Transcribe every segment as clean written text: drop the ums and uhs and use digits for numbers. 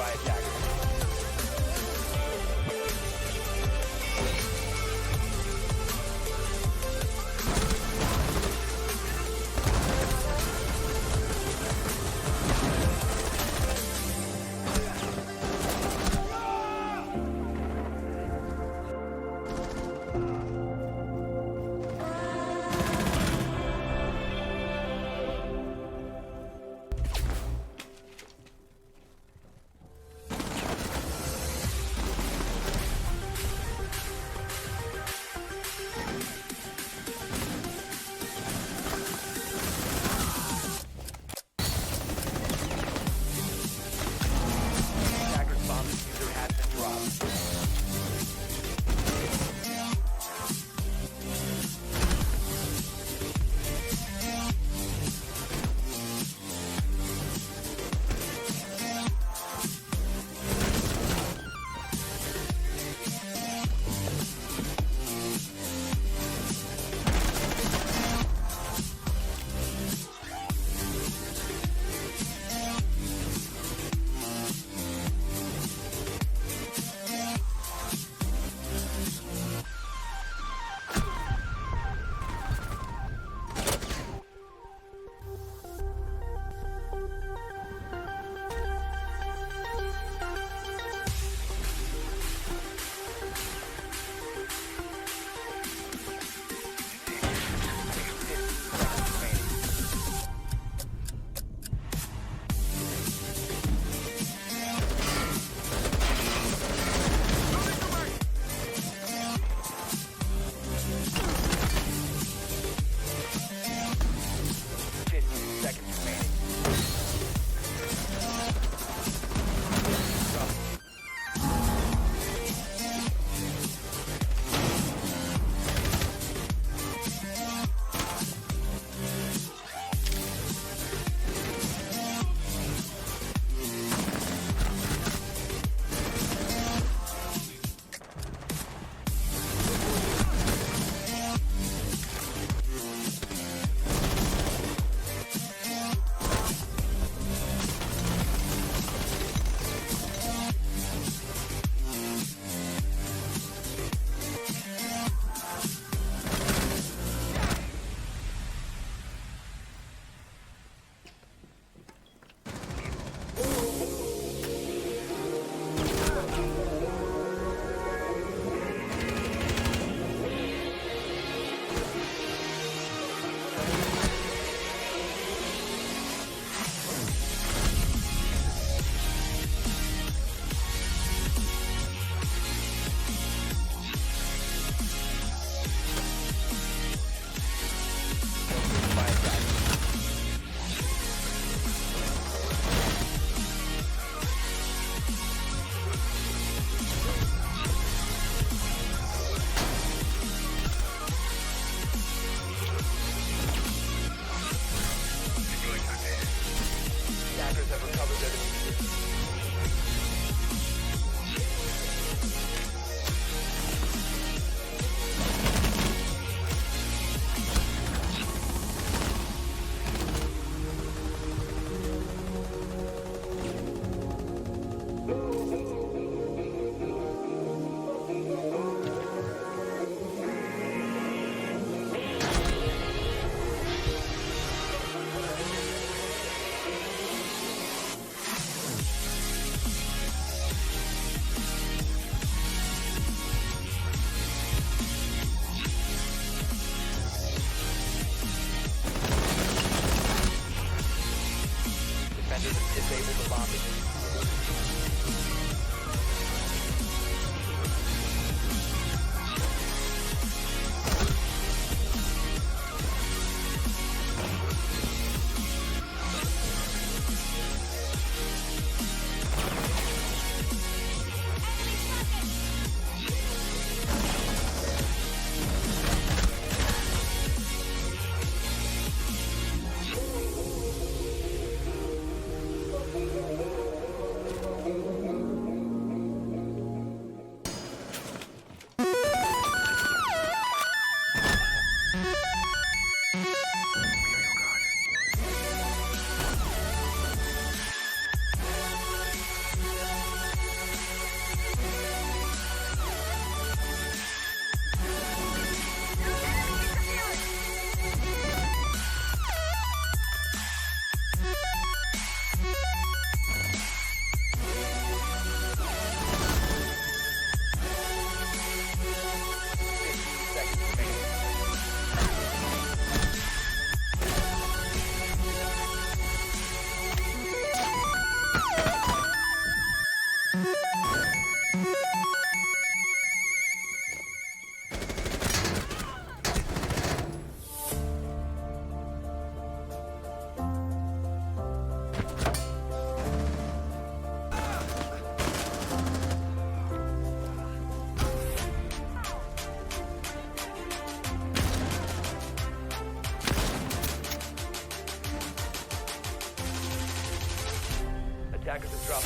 by attackers.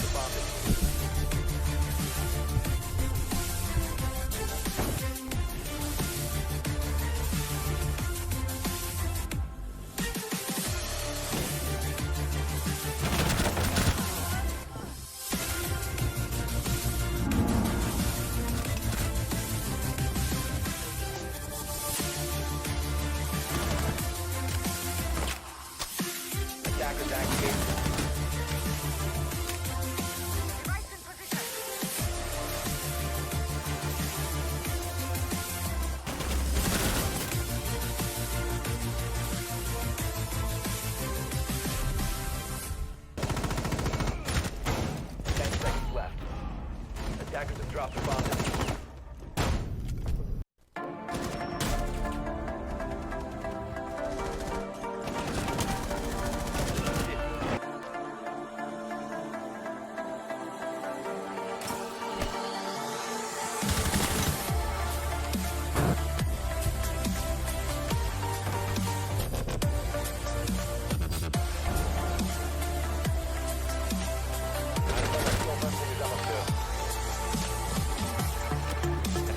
the bomb diffuser. Attackers activated. Attackers have dropped the bomb.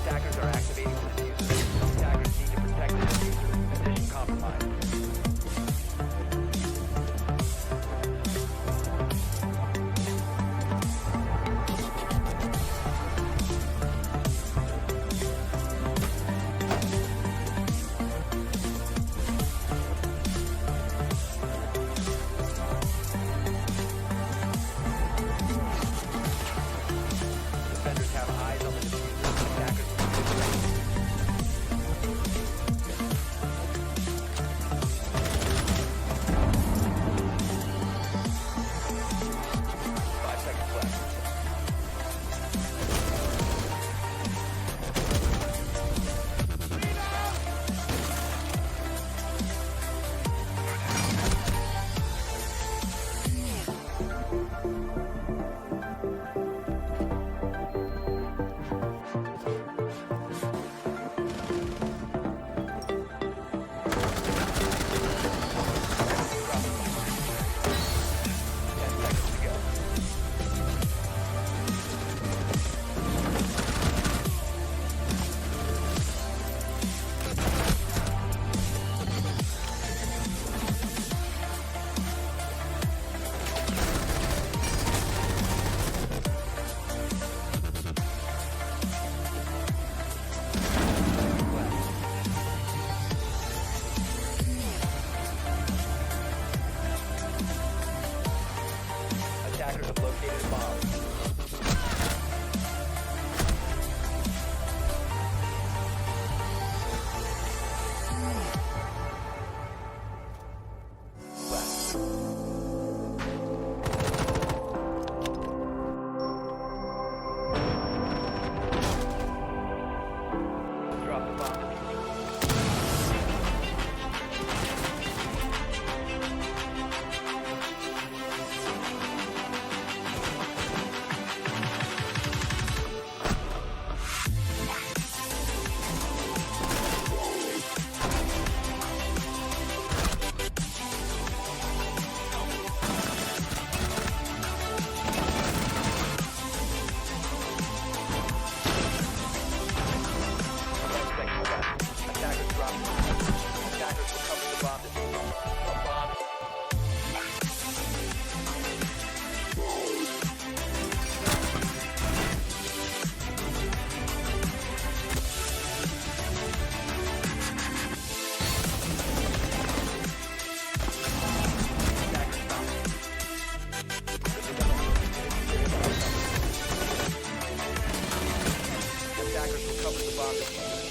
Attackers are activating the diffuser. Attackers need to protect the diffuser. Position compromised. Defenders have eyes on the diffuser. Attackers will be ready. Five seconds left. Attackers have located a bomb. Left. Drop the bomb diffuser. Attackers drop. Attackers recover the bomb diffuser. A bomb. Attackers found. Attackers recover the bomb diffuser.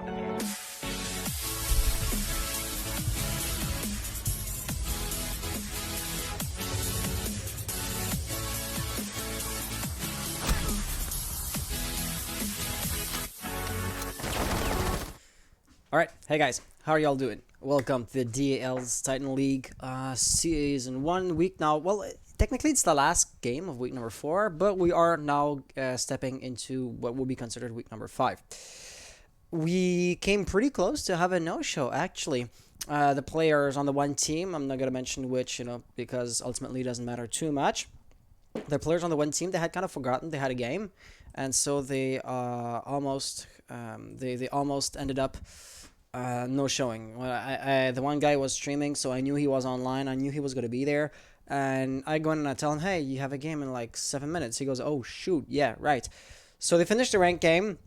on the table. Alright, hey guys, how are y'all doing? Welcome to the DAL's Titan League Season 1 week now. Well, technically it's the last game of week number 4, but we are now stepping into what will be considered week number 5. We came pretty close to have a no-show, actually. The players on the one team, I'm not going to mention which, because ultimately it doesn't matter too much. The players on the one team, they had kind of forgotten they had a game, and so they almost ended up no showing. Well, the one guy was streaming, so I knew he was online. I knew he was going to be there. And I go in and I tell him, hey, you have a game in like 7 minutes. He goes, oh, shoot. Yeah, right. So they finished the ranked game.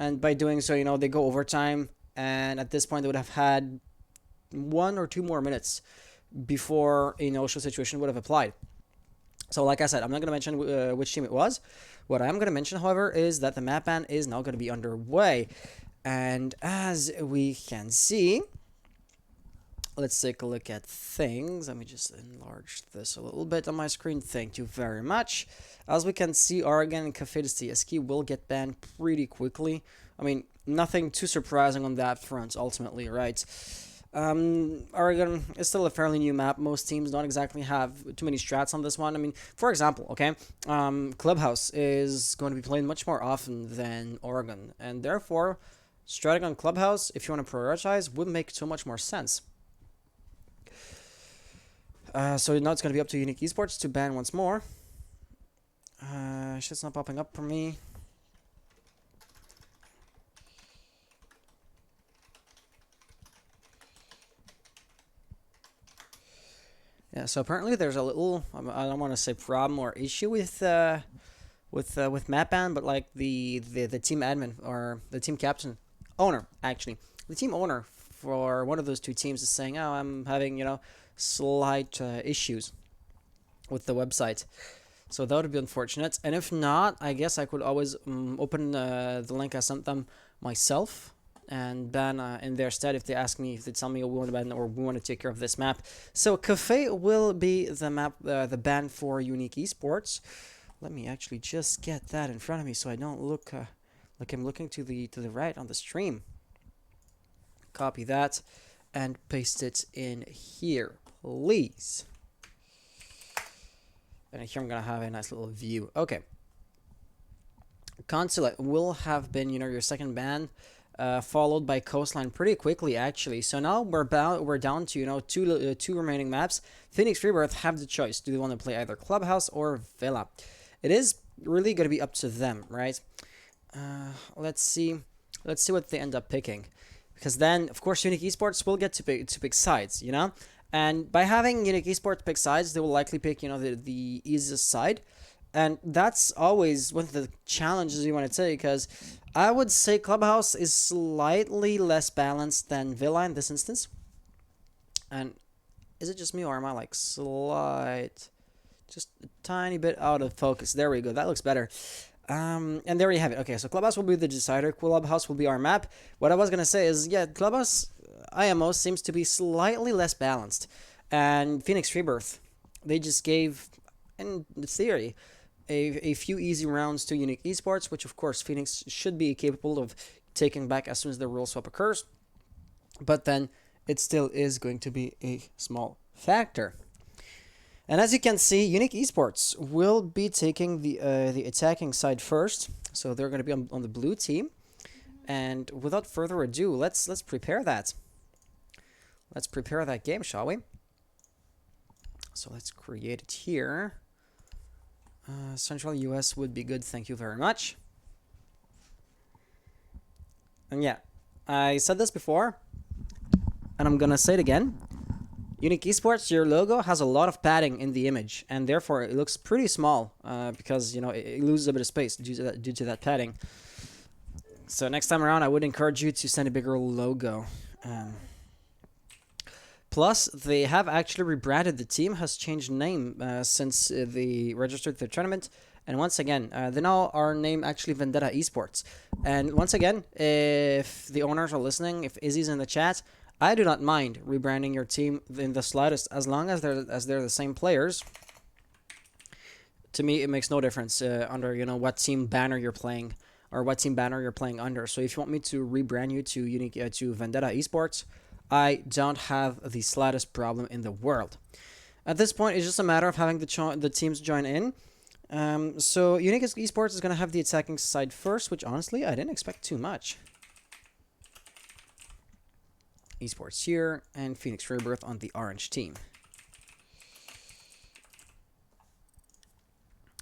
And by doing so, they go overtime. And at this point, they would have had 1 or 2 more minutes before a no-show situation would have applied. So like I said, I'm not going to mention which team it was. What I am going to mention, however, is that the map ban is now going to be underway. And as we can see, let's take a look at things. Let me just enlarge this a little bit on my screen. Thank you very much. As we can see, Oregon and Café de CSK will get banned pretty quickly. I mean, nothing too surprising on that front, ultimately, right? Oregon is still a fairly new map. Most teams don't exactly have too many strats on this one. I mean, for example, okay, Clubhouse is going to be played much more often than Oregon, and therefore stratting on Clubhouse, if you want to prioritize, would make so much more sense. So now it's going to be up to Uniique Esports to ban once more. Shit's not popping up for me. Yeah, so apparently there's a little, I don't want to say problem or issue with map ban, but like the team admin or the team captain, owner actually, the team owner for one of those two teams is saying, oh, I'm having slight issues with the website. So that would be unfortunate. And if not, I guess I could always open the link I sent them myself and ban in their stead if they ask me, if they tell me we want to ban or we want to take care of this map. So Cafe will be the map, the ban for Uniique Esports. Let me actually just get that in front of me so I don't look like I'm looking to the right on the stream. Copy that and paste it in here, please. And here I'm gonna have a nice little view. Okay. Consulate will have been, your second ban, followed by Coastline pretty quickly actually. So now we're down to two remaining maps. Phoenix Rebirth have the choice. Do they want to play either Clubhouse or Villa? It is really gonna be up to them, right? Let's see what they end up picking, because then of course Uniique Esports will get to pick sides, and by having Uniique Esports pick sides, they will likely pick the easiest side. And that's always one of the challenges you want to take, because I would say Clubhouse is slightly less balanced than Villa in this instance. And is it just me, or am I like just a tiny bit out of focus? There we go. That looks better. And there you have it. Okay, so Clubhouse will be the decider. Clubhouse will be our map. What I was going to say is, yeah, Clubhouse IMO seems to be slightly less balanced. And Phoenix Rebirth, they just gave, in theory, a few easy rounds to Uniique Esports, which of course Phoenix should be capable of taking back as soon as the rule swap occurs. But then it still is going to be a small factor. And as you can see, Uniique Esports will be taking the attacking side first, so they're going to be on the blue team. And without further ado, let's prepare that. Let's prepare that game, shall we? So let's create it here. Central US would be good, thank you very much. And yeah, I said this before, and I'm gonna say it again. Uniique Esports, your logo has a lot of padding in the image, and therefore it looks pretty small because it loses a bit of space due to that padding. So next time around, I would encourage you to send a bigger logo. Plus, they have actually rebranded. The team has changed name since they registered the tournament. And once again, they now are named actually Vendetta Esports. And once again, if the owners are listening, if Izzy's in the chat, I do not mind rebranding your team in the slightest, as long as they're the same players. To me, it makes no difference under what team banner you're playing or what team banner you're playing under. So if you want me to rebrand you to to Vendetta Esports, I don't have the slightest problem in the world. At this point, it's just a matter of having the teams join in. So Uniique Esports is going to have the attacking side first, which honestly I didn't expect too much. Esports here, and Phoenix Rebirth on the orange team.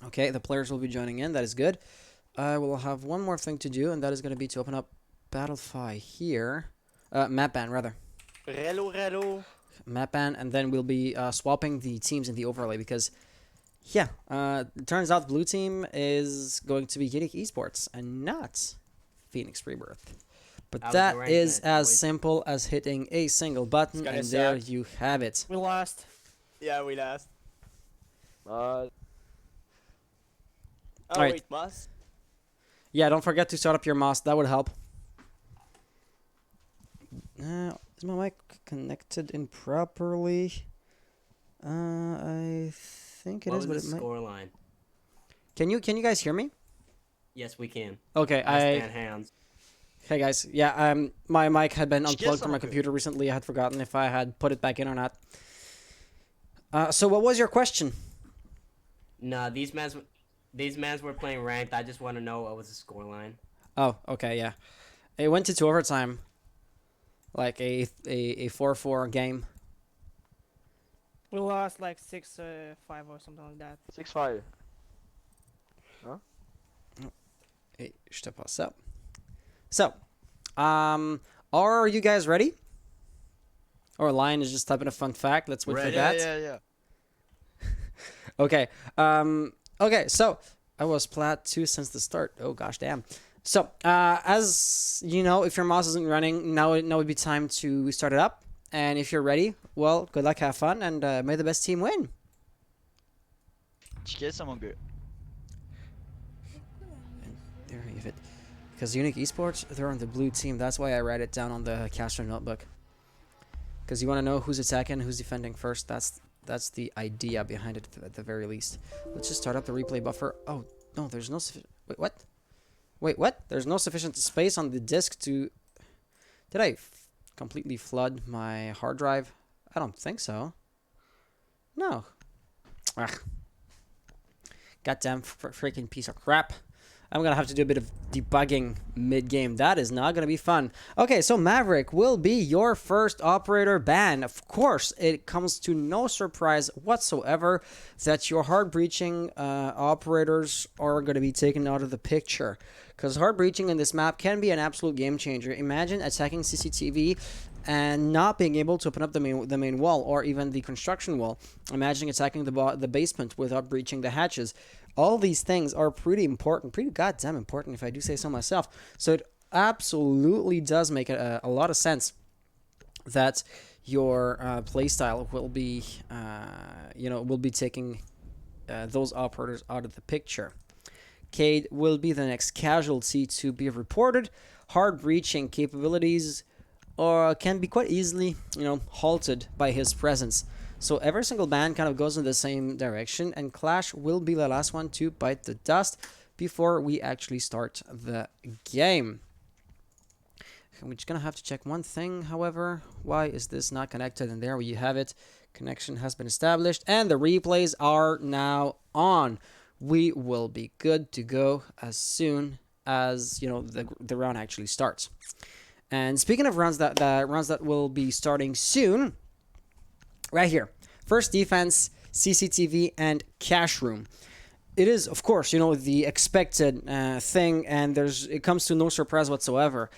Okay, the players will be joining in. That is good. I will have one more thing to do, and that is going to be to open up Battlefy here. Map ban, rather. Relo. Map ban, and then we'll be swapping the teams in the overlay because, yeah, it turns out blue team is going to be Uniique Esports and not Phoenix Rebirth. But that is as simple as hitting a single button, and there you have it. We lost. Yeah, we lost. Oh, right. Wait, Moss? Yeah, don't forget to start up your MOS. That would help. Is my mic connected improperly? I think it is, but it might. Score line? Can you guys hear me? Yes, we can. Okay, Hands. Hey guys, yeah, my mic had been unplugged from my computer recently. I had forgotten if I had put it back in or not. So what was your question? Nah, these mans were playing ranked. I just want to know what was the score line. Oh, okay, yeah. It went into overtime. Like a 4-4 game. We lost like 6-5 or something like that. 6-5. Huh? Hey, step us up. So, are you guys ready? Or Lion is just typing a fun fact. Let's wait for that. Yeah. Okay. Okay, so I was plat 2 since the start. Oh gosh, damn. So, as you know, if your mouse isn't running, now would be time to start it up. And if you're ready, well, good luck, have fun, and may the best team win. Esqueça, mon gars. And there you have it. Because Uniique Esports, they're on the blue team. That's why I write it down on the caster notebook. Because you want to know who's attacking, who's defending first. That's the idea behind it at the very least. Let's just start up the replay buffer. Oh, no, there's no... Wait, what? Wait, what? There's no sufficient space on the disk to... Did I completely flood my hard drive? I don't think so. No. Ugh. Goddamn freaking piece of crap. I'm going to have to do a bit of debugging mid-game. That is not going to be fun. Okay, so Maverick will be your first operator ban. Of course, it comes to no surprise whatsoever that your hard breaching operators are going to be taken out of the picture. Because hard breaching in this map can be an absolute game changer. Imagine attacking CCTV and not being able to open up the main wall or even the construction wall. Imagine attacking the basement without breaching the hatches. All these things are pretty important, pretty goddamn important if I do say so myself. So it absolutely does make a lot of sense that your playstyle will be, will be taking those operators out of the picture. Cade will be the next casualty to be reported. Hard breaching capabilities can be quite easily, halted by his presence. So every single ban kind of goes in the same direction, and Clash will be the last one to bite the dust before we actually start the game. We're just gonna have to check one thing, however. Why is this not connected? And there you have it. Connection has been established, and the replays are now on. We will be good to go as soon as the round actually starts. And speaking of rounds that will be starting soon, right here, first defense, CCTV, and cash room. It is, of course, the expected thing, and it comes to no surprise whatsoever.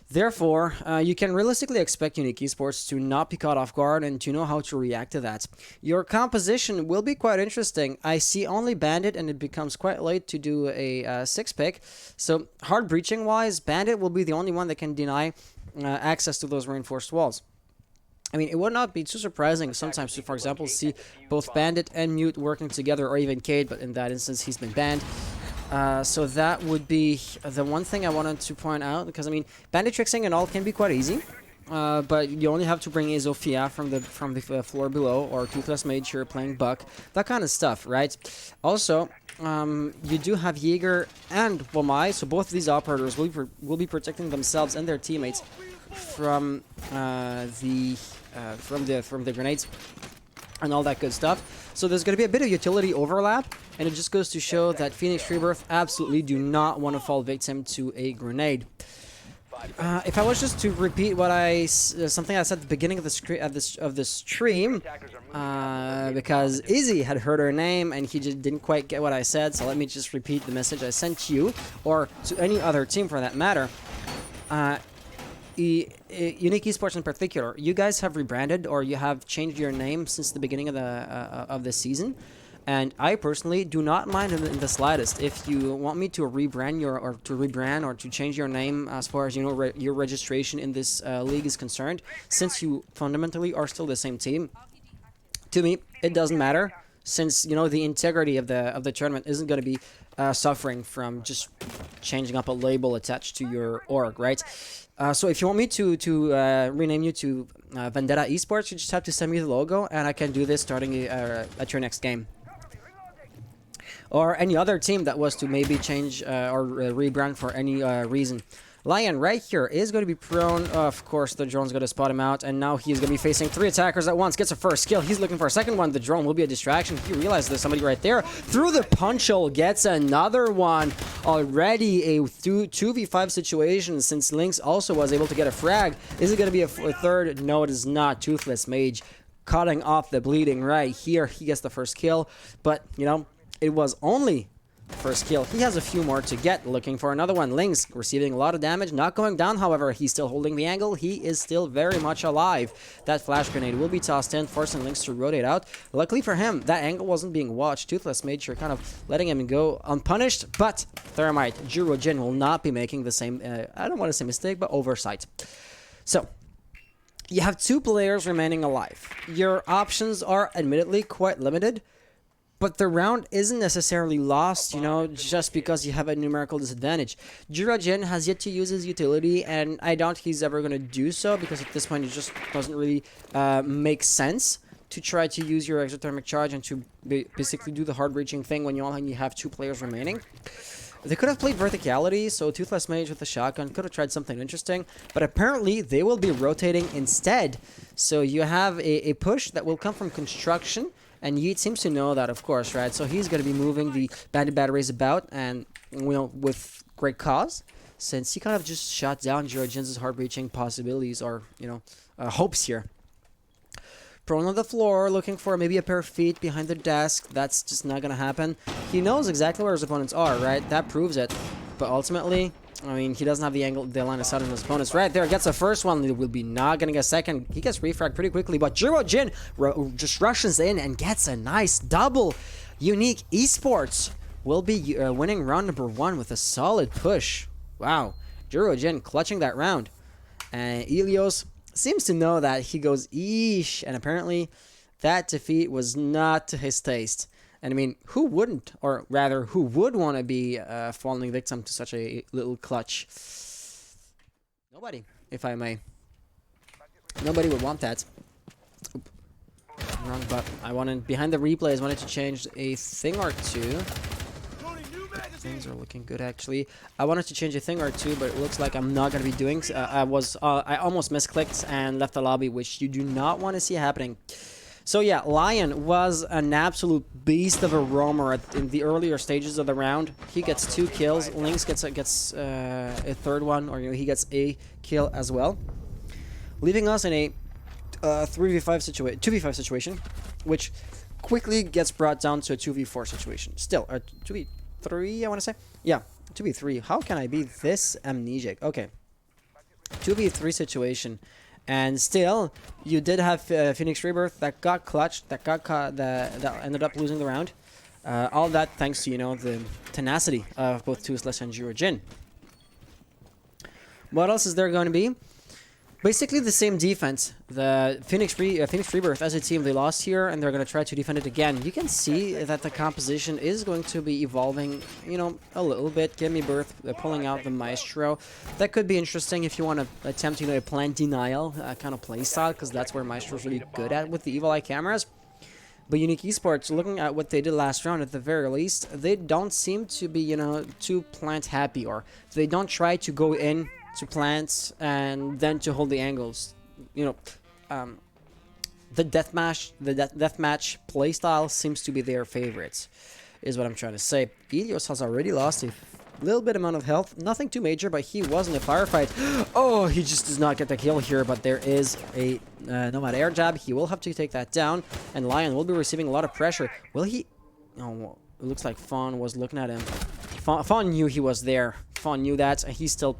Therefore, you can realistically expect Uniique Esports to not be caught off guard and to know how to react to that. Your composition will be quite interesting. I see only Bandit, and it becomes quite late to do a 6-pick. So, hard breaching-wise, Bandit will be the only one that can deny access to those reinforced walls. I mean, it would not be too surprising sometimes to, for example, see both Bandit and Mute working together, or even Cade, but in that instance, he's been banned. So that would be the one thing I wanted to point out, because I mean, bandit tricksing and all can be quite easy, but you only have to bring a Zofia from the floor below, or Toothless Mage here playing Buck, that kind of stuff, right? Also, you do have Jaeger and Wamai, so both of these operators will be protecting themselves and their teammates from the grenades and all that good stuff. So there's going to be a bit of utility overlap, and it just goes to show that Phoenix Rebirth absolutely do not want to fall victim to a grenade. If I was just to repeat what something I said at the beginning of the stream, because Izzy had heard her name and he just didn't quite get what I said, so let me just repeat the message I sent you, or to any other team for that matter. Uniique Esports in particular, you guys have rebranded, or you have changed your name since the beginning of the season, and I personally do not mind in the slightest if you want me to rebrand or to change your name as far as your registration in this league is concerned, since you fundamentally are still the same team. To me, it doesn't matter, since the integrity of the tournament isn't going to be suffering from just changing up a label attached to your org, right? So if you want me to rename you to Vendetta Esports, you just have to send me the logo, and I can do this starting at your next game. Or any other team that was to maybe change or rebrand for any reason. Lion right here is going to be prone. Of course, the drone's going to spot him out, and now he's going to be facing 3 attackers at once. Gets a first kill. He's looking for a second one. The drone will be a distraction. He realizes there's somebody right there. Through the punch hole, gets another one. Already a 2v5 situation, since Lynx also was able to get a frag. Is it going to be a third? No, it is not. Toothless Mage cutting off the bleeding right here. He gets the first kill, but, it was only first kill. He has a few more to get, looking for another one. Lynx receiving a lot of damage, not going down, however. He's still holding the angle. He is still very much alive. That flash grenade will be tossed in, forcing Lynx to rotate out. Luckily for him, that angle wasn't being watched. Toothless made sure kind of letting him go unpunished, but Thermite, Jin will not be making the same, I don't want to say mistake, but oversight. So, you have 2 players remaining alive. Your options are admittedly quite limited, but the round isn't necessarily lost, just because you have a numerical disadvantage. Jin has yet to use his utility, and I doubt he's ever going to do so, because at this point it just doesn't really make sense to try to use your exothermic charge and to basically do the hard-reaching thing when you only have 2 players remaining. They could have played Verticality, so Toothless Mage with the shotgun could have tried something interesting, but apparently they will be rotating instead. So you have a push that will come from construction, and Yeet seems to know that, of course, right? So he's going to be moving the bandit batteries about, and with great cause, since he kind of just shot down Jin's hard-reaching possibilities, or hopes here. Prone on the floor, looking for maybe a pair of feet behind the desk. That's just not going to happen. He knows exactly where his opponents are, right? That proves it. But ultimately, I mean, he doesn't have the line of sight on his opponents. Right there, gets the first one. He will be not getting a second. He gets refragged pretty quickly, but Jin just rushes in and gets a nice double. Uniique Esports will be winning round number 1 with a solid push. Wow. Jin clutching that round. And Ilios seems to know that. He goes, eesh. And apparently, that defeat was not to his taste. And I mean, who wouldn't, or rather, who would want to be falling victim to such a little clutch? Nobody, if I may. Nobody would want that. Oop. Wrong button. I wanted, behind the replays, wanted to change a thing or two. Things are looking good, actually. I wanted to change a thing or two, but it looks like I'm not going to be doing. I almost misclicked and left the lobby, which you do not want to see happening. So yeah, Lion was an absolute beast of a roamer in the earlier stages of the round. He gets 2 kills. Lynx gets a third one, or he gets a kill as well, leaving us in a 2v5 situation, which quickly gets brought down to a 2v4 situation. Still, a 2v3, I want to say. Yeah, 2v3. How can I be this amnesic? Okay, 2v3 situation. And still, you did have Phoenix Rebirth that got clutched, that ended up losing the round. All that thanks to, the tenacity of both Toothless and Jin. What else is there going to be? Basically the same defense. The Phoenix Rebirth as a team, they lost here and they're going to try to defend it again. You can see that the composition is going to be evolving, you know, a little bit. Give me Birth pulling out the Maestro. That could be interesting if you want to attempt, you know, a plant denial kind of playstyle, because that's where Maestro's really good at with the Evil Eye cameras. But Uniique Esports, looking at what they did last round, at the very least, they don't seem to be, you know, too plant happy, or they don't try to go in to plants and then to hold the angles. You know, the deathmatch playstyle seems to be their favorites, is what I'm trying to say. Ilios has already lost a little bit amount of health, nothing too major, but he was in a firefight. Oh, he just does not get the kill here, but there is a Nomad air jab. He will have to take that down, and Lion will be receiving a lot of pressure. Will he? Oh, well, it looks like Fawn was looking at him. Fawn knew he was there. Fawn knew that, and he still...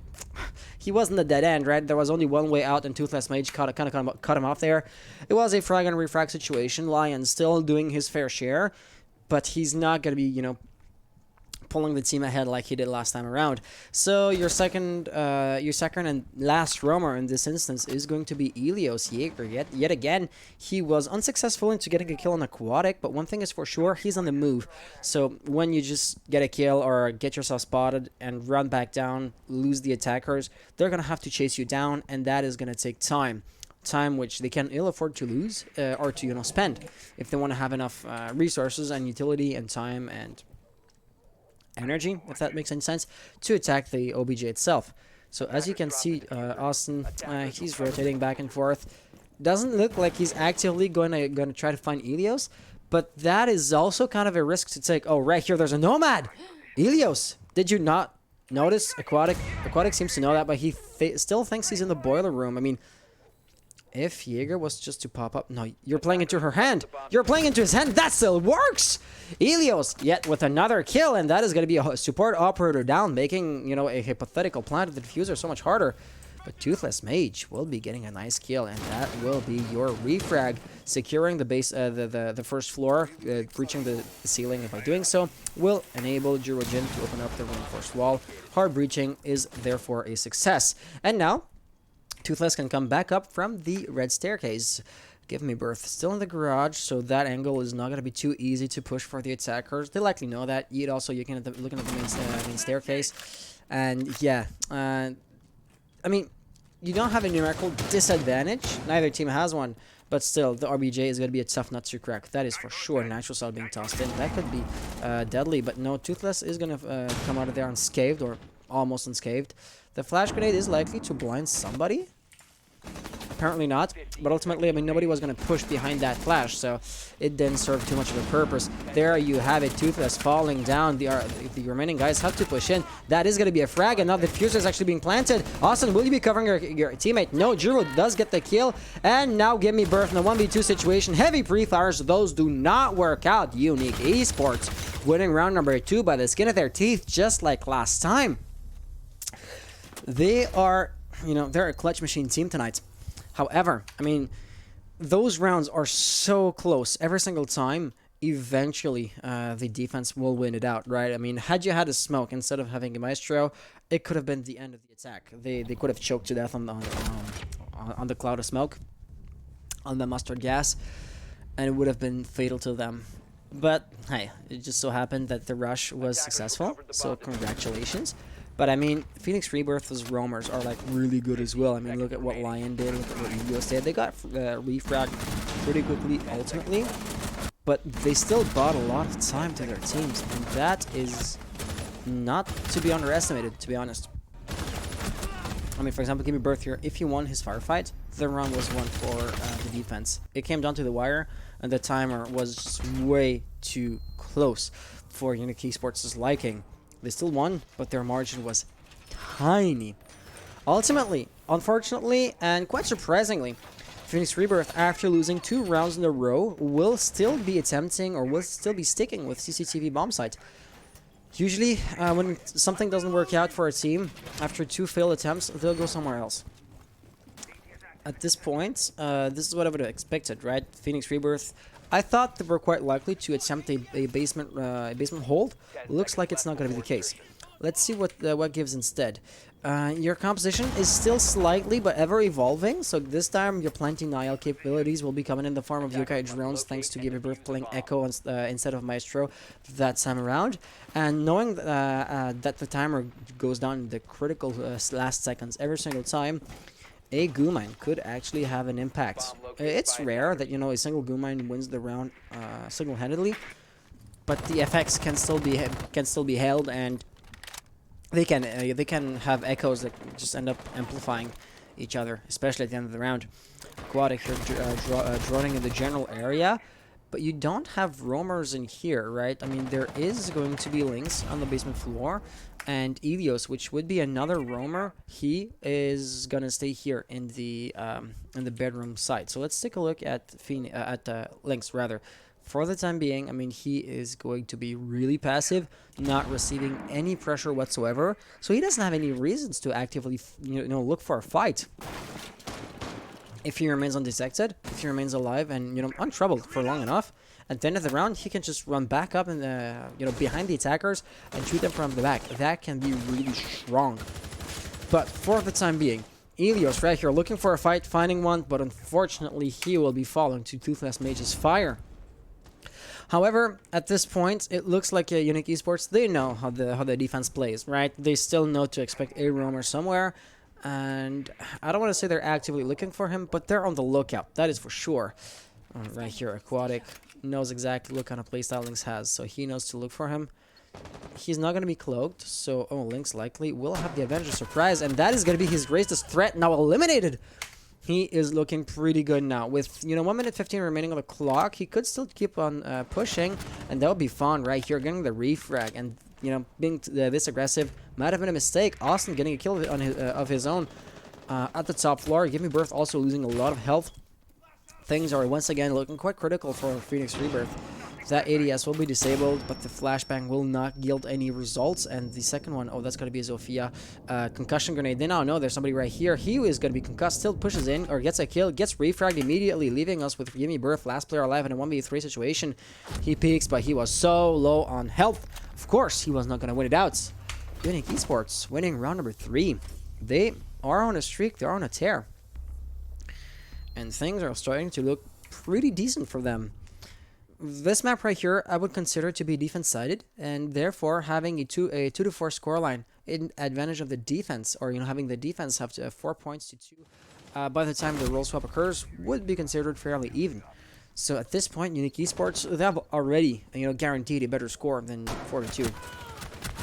He wasn't a dead end, right? There was only one way out, and Toothless Mage cut him off there. It was a frag and refrag situation. Lion still doing his fair share, but he's not going to be, you know, pulling the team ahead like he did last time around. So your second and last roamer in this instance is going to be Ilios Jaeger. Yet again, he was unsuccessful into getting a kill on Aquatic, but one thing is for sure, he's on the move. So when you just get a kill or get yourself spotted and run back down, lose the attackers, they're going to have to chase you down, and that is going to take time. Time which they can ill afford to lose or to, you know, spend if they want to have enough resources and utility and time and energy, if that makes any sense, to attack the OBJ itself. So as you can see, Austin, he's rotating back and forth. Doesn't look like he's actively going to try to find Ilios, but that is also kind of a risk to take. Oh, right here, there's a Nomad! Ilios! Did you not notice? Aquatic seems to know that, but he still thinks he's in the boiler room. I mean, if Jaeger was just to pop up... No, you're playing into her hand. You're playing into his hand. That still works! Ilios, yet with another kill, and that is going to be a support operator down, making, you know, a hypothetical plant of the diffuser so much harder. But Toothless Mage will be getting a nice kill, and that will be your refrag, securing the base, the first floor, breaching the ceiling, and by doing so, will enable Jurojin to open up the reinforced wall. Hard breaching is therefore a success. And now, Toothless can come back up from the red staircase. Give me Birth. Still in the garage, so that angle is not going to be too easy to push for the attackers. They likely know that. Yet also, you can looking at the main staircase. And yeah, I mean, you don't have a numerical disadvantage. Neither team has one. But still, the RBJ is going to be a tough nut to crack. That is for sure. Natural Cell being tossed in. That could be deadly. But no, Toothless is going to come out of there unscathed, or almost unscathed. The flash grenade is likely to blind somebody. Apparently not, but ultimately, I mean, nobody was going to push behind that flash, so it didn't serve too much of a purpose. There you have it, Toothless falling down. The remaining guys have to push in. That is going to be a frag, and now the diffuser is actually being planted. Austin, will you be covering your teammate? No, Jiro does get the kill, and now Give Me Birth in a 1v2 situation. Heavy pre-fires, those do not work out. Uniique Esports winning round number 2 by the skin of their teeth, just like last time. They are, you know, they're a clutch machine team tonight. However, I mean, those rounds are so close every single time. Eventually, the defense will win it out, right? I mean, had you had a smoke instead of having a Maestro, it could have been the end of the attack. They could have choked to death on the cloud of smoke, on the mustard gas, and it would have been fatal to them. But hey, it just so happened that the rush was successful, so congratulations. But I mean, Phoenix Rebirth's roamers are like really good as well. I mean, look at what Lion did, look at what Ilios did. They got refragged pretty quickly ultimately, but they still bought a lot of time to their teams, and that is not to be underestimated, to be honest. I mean, for example, Give Me Birth here, if he won his firefight, the round was won for the defense. It came down to the wire, and the timer was just way too close for Uniique Esports' liking. They still won, but their margin was tiny. Ultimately, unfortunately, and quite surprisingly, Phoenix Rebirth, after losing 2 rounds in a row, will still be attempting, or will still be sticking with CCTV bomb site. Usually, when something doesn't work out for a team, after 2 failed attempts, they'll go somewhere else. At this point, this is what I would have expected, right? Phoenix Rebirth, I thought they were quite likely to attempt a basement hold. Looks like it's not going to be the case. Let's see what gives instead. Your composition is still slightly but ever evolving, so this time your planting IL capabilities will be coming in the form of yokai drones thanks to Rebirth playing Echo instead of Maestro that time around. And knowing that the timer goes down in the critical last seconds every single time, a goo mine could actually have an impact. It's rare that, you know, a single goo mine wins the round single-handedly, but the effects can still be held, and they can have echoes that just end up amplifying each other, especially at the end of the round. Aquatic here droning in the general area, but you don't have roamers in here, right? I mean, there is going to be Lynx on the basement floor, and Elios, which would be another roamer, he is gonna stay here in the bedroom side. So let's take a look at Lynx rather. For the time being, I mean, he is going to be really passive, not receiving any pressure whatsoever. So he doesn't have any reasons to actively, look for a fight. If he remains undetected, if he remains alive and, untroubled for long enough, at the end of the round, he can just run back up and, behind the attackers and shoot them from the back. That can be really strong. But for the time being, Elios right here looking for a fight, finding one, but unfortunately, he will be falling to Toothless Mage's fire. However, at this point, it looks like Uniique Esports, they know how the defense plays, right? They still know to expect a roamer somewhere, and I don't want to say they're actively looking for him, but they're on the lookout, that is for sure. Right here, Aquatic knows exactly what kind of playstyle Lynx has, so he knows to look for him. He's not going to be cloaked, so Lynx likely will have the advantage of surprise, and that is going to be his greatest threat, now eliminated. He is looking pretty good now. With, 1 minute 15 remaining on the clock, he could still keep on pushing, and that would be fun right here, getting the refrag. And, being this aggressive might have been a mistake. Austin getting a kill of his own at the top floor. Give Me Birth also losing a lot of health. Things are once again looking quite critical for Phoenix Rebirth. That ADS will be disabled, but the flashbang will not yield any results. And the second one, that's going to be a Zofia concussion grenade. They now know there's somebody right here. He is going to be concussed, still pushes in, or gets a kill, gets refragged immediately, leaving us with Give Me Birth, last player alive in a 1v3 situation. He peeks, but he was so low on health. Of course, he was not going to win it out. Uniique Esports winning round number 3. They are on a streak, they are on a tear. And things are starting to look pretty decent for them. This map right here, I would consider to be defense-sided, and therefore having a 2 to 4 scoreline in advantage of the defense, or having the defense have to 4 points to 2 by the time the role swap occurs would be considered fairly even. So at this point, Uniique Esports, they have already guaranteed a better score than 4 to 2.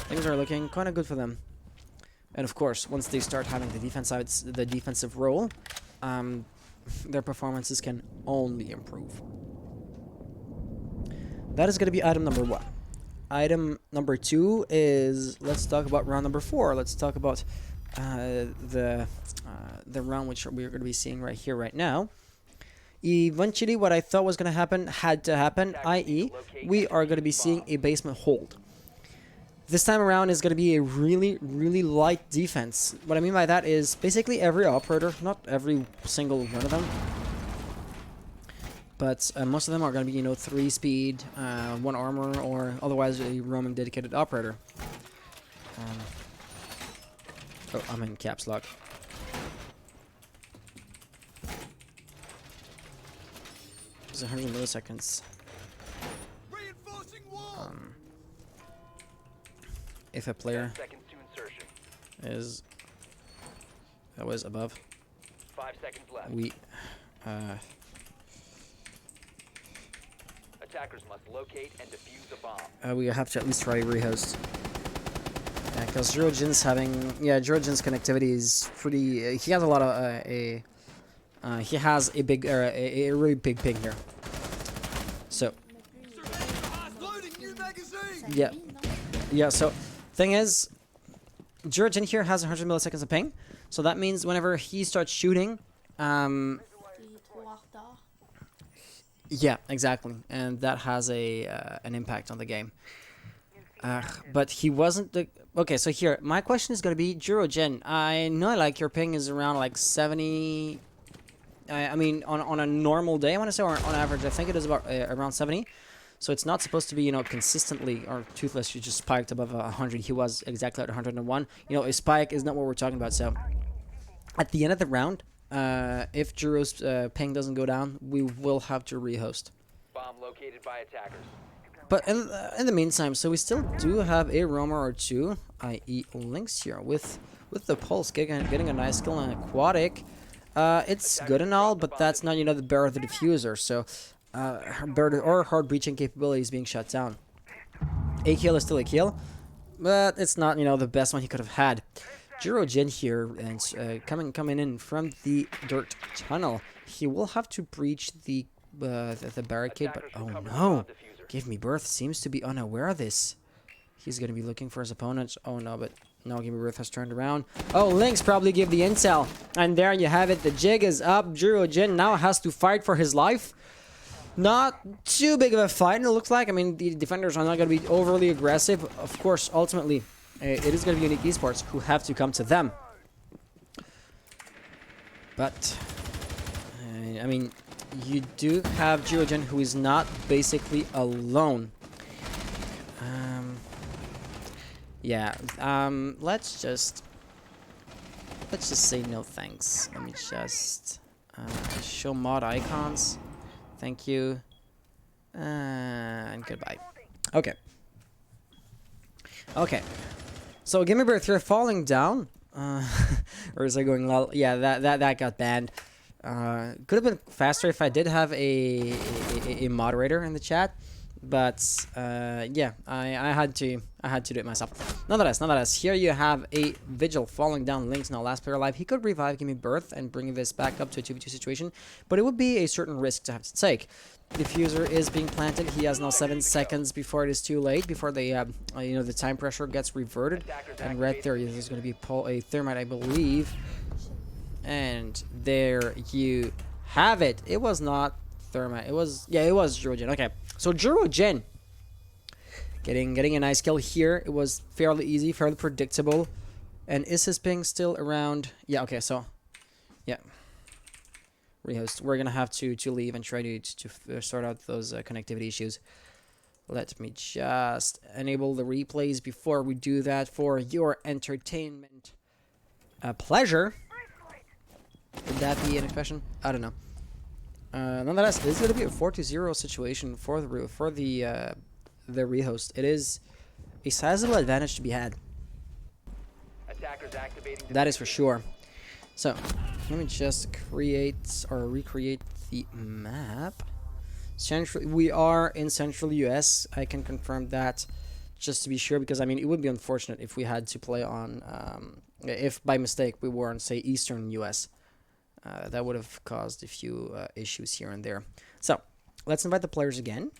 Things are looking kind of good for them, and of course, once they start having the defensive role, their performances can only improve. That is going to be item number 1. Item number 2 is, let's talk about round number 4. Let's talk about the round which we're going to be seeing right here, right now. Eventually, what I thought was going to happen had to happen, i.e., we are going to be seeing a basement hold. This time around is going to be a really, really light defense. What I mean by that is basically every operator, not every single one of them, but most of them are going to be, 3 speed, 1 armor, or otherwise a roaming dedicated operator. I'm in caps lock. It's 100 milliseconds. If a player is that was above, 5 seconds left. we Attackers must locate and defuse a bomb. we have to at least try rehost. Yeah, because Jirojin's Jirojin's connectivity is pretty. He has a lot of he has a big, a really big ping here. So yeah. So thing is, Jirojin here has 100 milliseconds of ping. So that means whenever he starts shooting, yeah, exactly, and that has an impact on the game. But he wasn't the... Okay, so here, my question is going to be, Jirojin, I know like your ping is around like 70... I mean, on a normal day, I want to say, or on average, I think it is about around 70. So it's not supposed to be, consistently, or Toothless, you just spiked above 100. He was exactly at 101. A spike is not what we're talking about. So at the end of the round, if Juro's ping doesn't go down, we will have to rehost. Bomb located by attackers. But in the meantime, so we still do have a roamer or two, i.e. Lynx here, with the pulse getting a nice kill on Aquatic. It's good and all, but that's not, the bear of the diffuser, so her hard breaching capability is being shut down. A kill is still a kill, but it's not, the best one he could have had. Jiro Jin here, and coming in from the dirt tunnel. He will have to breach the barricade, but oh no! Give Me Birth seems to be unaware of this. He's going to be looking for his opponent. Oh no, but no, Give Me Birth has turned around. Oh, Lynx probably gave the intel. And there you have it. The jig is up. Jiro Jin now has to fight for his life. Not too big of a fight, it looks like. I mean, the defenders are not going to be overly aggressive. Of course, ultimately, it is going to be Uniique Esports who have to come to them. But, I mean, you do have Jiro Jin who is not basically alone. Yeah, let's just say no thanks. Let me just show mod icons. Thank you. And goodbye. Okay. Okay. So Give Me Birth, you're falling down. Or is I going low? Yeah, that got banned. Could have been faster if I did have a moderator in the chat. But yeah, I had to do it myself. Nonetheless, here you have a Vigil falling down. Lynx now last player alive. He could revive Give Me Birth and bring this back up to a 2v2 situation, but it would be a certain risk to have to take. Diffuser is being planted. He has now 7 seconds before it is too late, before the the time pressure gets reverted. And right there, there's going to be a thermite, I believe. And there you have it. It was not thermite. It was Jiro Jin. Okay. So Jiro Jin getting a nice kill here. It was fairly easy, fairly predictable. And is his ping still around? Yeah, okay, so yeah. Rehost. We're gonna have to leave and try to sort out those connectivity issues. Let me just enable the replays before we do that for your entertainment pleasure. Would that be an expression? I don't know. Nonetheless, it is going to be a 4-0 situation for the rehost. It is a sizable advantage to be had. Attackers activating. That is for sure. So, let me just create or recreate the map. We are in Central US. I can confirm that just to be sure, because I mean it would be unfortunate if we had to play on if by mistake we were on, say, Eastern US. That would have caused a few issues here and there. So, let's invite the players again.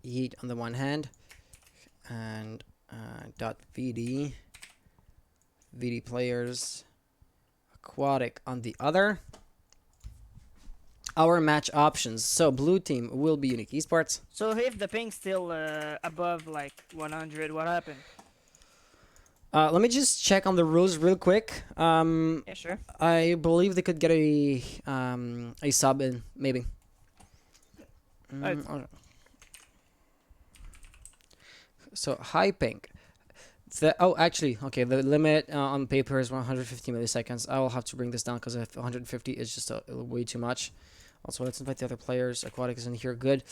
Heat on the one hand, and .vd, VD players, Aquatic on the other. Our match options. So, blue team will be Uniique Esports. So if the ping's still above like 100, what happened? Let me just check on the rules real quick. Yeah, sure. I believe they could get a sub in, maybe. So high ping. Actually, okay. The limit on paper is 150 milliseconds. I will have to bring this down because 150 is just way too much. Also, let's invite the other players. Aquatic is in here. Good.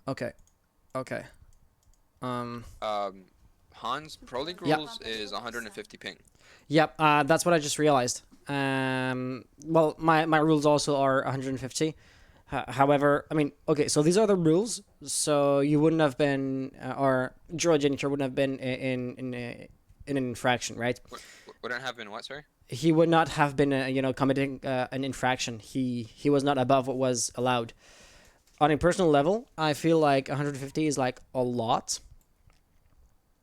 Okay. Hans, Pro League rules is 150 ping. Yep, that's what I just realized. Well, my rules also are 150. However, I mean, okay, so these are the rules. So you wouldn't have been, or Jiro Jin wouldn't have been in an infraction, right? Wouldn't have been what, sorry? He would not have been, committing an infraction. He was not above what was allowed. On a personal level, I feel like 150 is like a lot.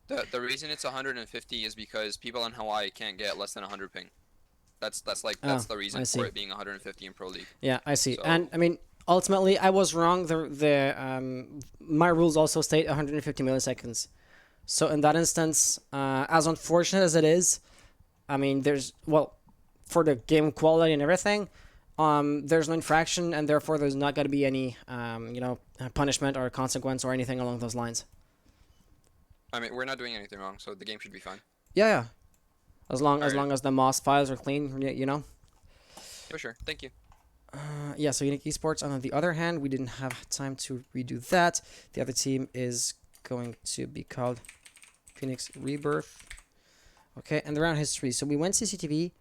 The reason it's 150 is because people in Hawaii can't get less than 100 ping. That's the reason for it being 150 in Pro League. Yeah, I see. So, and I mean, ultimately, I was wrong. My rules also state 150 milliseconds. So in that instance, as unfortunate as it is, I mean, there's, well, for the game quality and everything, there's no infraction, and therefore there's not going to be any, you know, punishment or consequence or anything along those lines. I mean, we're not doing anything wrong, so the game should be fine. Yeah. As long as the MOS files are clean, you know. For sure. Thank you. Yeah, so Uniique Esports. On the other hand, we didn't have time to redo that. The other team is going to be called Phoenix Rebirth. Okay, and the round history. So we went CCTV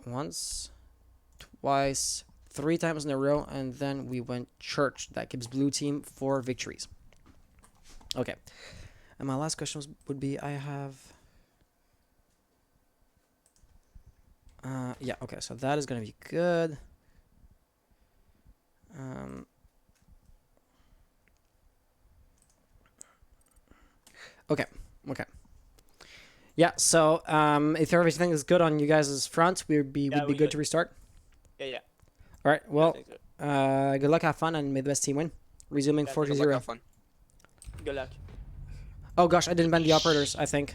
once, twice, 3 times in a row, and then we went church. That gives blue team 4 victories. Okay, and my last question would be, I have... yeah, okay, so that is going to be good. Okay. Yeah, so if everything is good on you guys' front, would be good to restart. Yeah. All right, well, Yeah, good luck, have fun, and may the best team win. Resuming Yeah, 4 to Good luck, 0. have fun. good luck. Oh gosh, I didn't ban the operators, I think.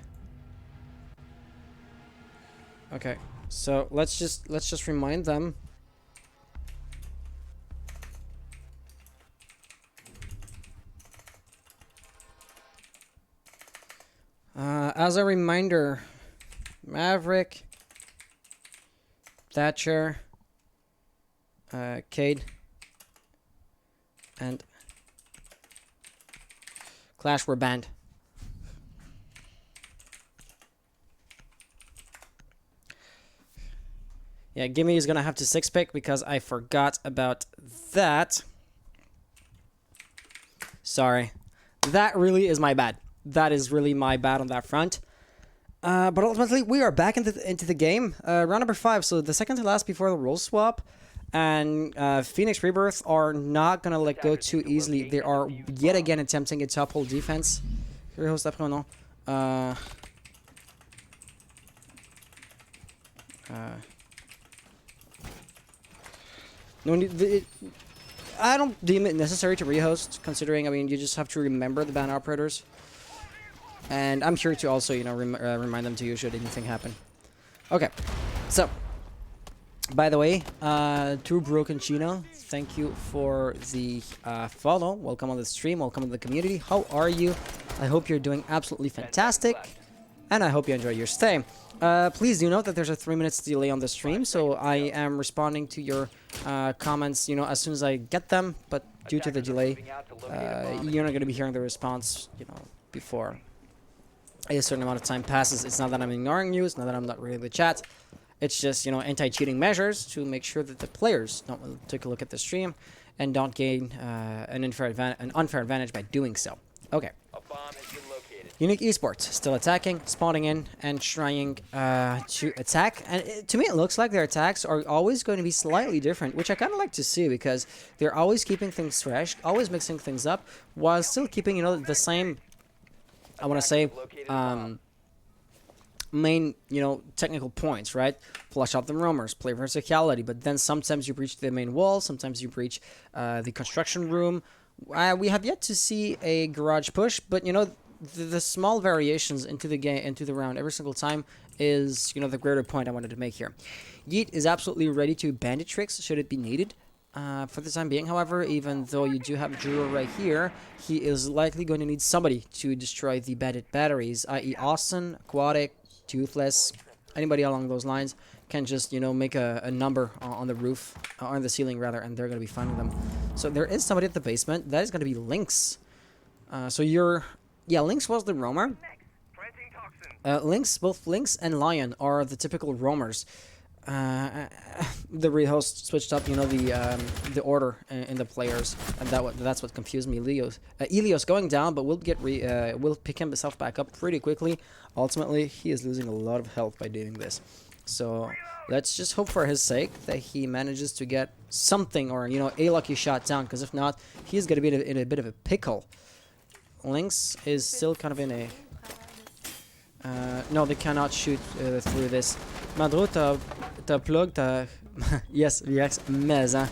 Okay, so let's just remind them. As a reminder, Maverick, Thatcher, Cade, and Clash were banned. Yeah, Gimme is gonna have to 6-pick because I forgot about that. Sorry. That really is my bad. That is really my bad on that front. But ultimately, we are back into the game. Round number 5, so the second to last before the role swap. And Phoenix Rebirth are not gonna let go too easily. They are yet again attempting a top hole defense. No, I don't deem it necessary to rehost, considering, I mean, you just have to remember the ban operators. And I'm here to also, you know, remind them to you should anything happen. Okay, so, by the way, to Broken Chino, thank you for the follow. Welcome on the stream, welcome to the community. How are you? I hope you're doing absolutely fantastic, and I hope you enjoy your stay. Please do note that there's a 3 minutes delay on the stream, so I am responding to your comments, you know, as soon as I get them, but due to the delay, you're not going to be hearing the response, you know, before a certain amount of time passes. It's not that I'm ignoring you, it's not that I'm not reading the chat, it's just, you know, anti-cheating measures to make sure that the players don't take a look at the stream and don't gain an unfair advantage by doing so. Okay. Uniique Esports still attacking, spawning in, and trying to attack. And to me, it looks like their attacks are always going to be slightly different, which I kind of like to see because they're always keeping things fresh, always mixing things up, while still keeping, you know, the same, I want to say, main, you know, technical points, right? Flush out the roamers, play verticality, but then sometimes you breach the main wall, sometimes you breach the construction room. We have yet to see a garage push, but, you know, the small variations into the game, into the round every single time is, you know, the greater point I wanted to make here. Yeet is absolutely ready to bandit tricks should it be needed. For the time being, however, even though you do have Juro right here, he is likely going to need somebody to destroy the bandit batteries, i.e. Austin, Aquatic, Toothless, anybody along those lines can just, you know, make a number on the roof, or on the ceiling rather, and they're going to be finding them. So there is somebody at the basement. That is going to be Lynx. So you're... Yeah, Lynx was the roamer. Both Lynx and Lion are the typical roamers. The rehost switched up, you know, the order in the players, and that's what confused me. Elios going down, but will pick himself back up pretty quickly. Ultimately, he is losing a lot of health by doing this. So let's just hope for his sake that he manages to get something, or, you know, a lucky shot down, because if not, he's going to be in a bit of a pickle. Lynx is still kind of in a... no, they cannot shoot through this. Madro, t'as plug, t'as... Yes, Reax, mais, hein.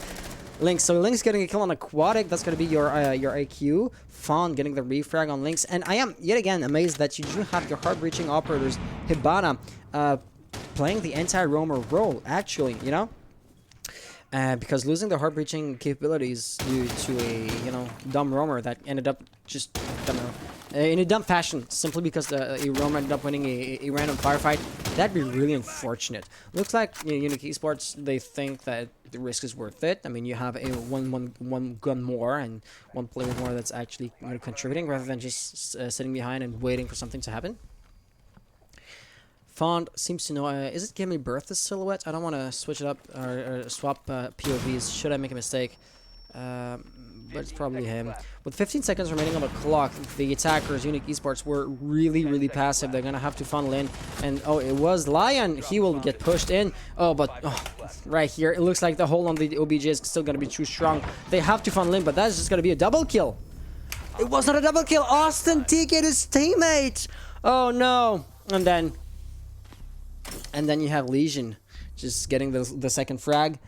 Lynx. So Lynx getting a kill on Aquatic. That's going to be your IQ. Fawn getting the refrag on Lynx. And I am, yet again, amazed that you do have your hard-reaching operators, Hibana, playing the anti-roamer role, actually, you know? Because losing the hard-reaching capabilities due to a, you know, dumb roamer that ended up just, I don't know, in a dumb fashion, simply because a roamer ended up winning a random firefight, that'd be really unfortunate. Looks like, you know, Uniique Esports, they think that the risk is worth it. I mean, you have a one gun more and one player more that's actually, you know, contributing rather than just sitting behind and waiting for something to happen. Fond seems to know, is it Give Me Birth, this silhouette? I don't want to switch it up or swap POVs should I make a mistake. But it's probably him. With 15 seconds remaining on the clock, the attackers, Uniique Esports, were really passive. They're going to have to funnel in. And, oh, it was Lion. He will get pushed in. Oh, but right here, it looks like the hold on the OBJ is still going to be too strong. They have to funnel in, but that's just going to be a double kill. It was not a double kill. Austin TK'd his teammate. Oh, no. And then you have Legion just getting the second frag.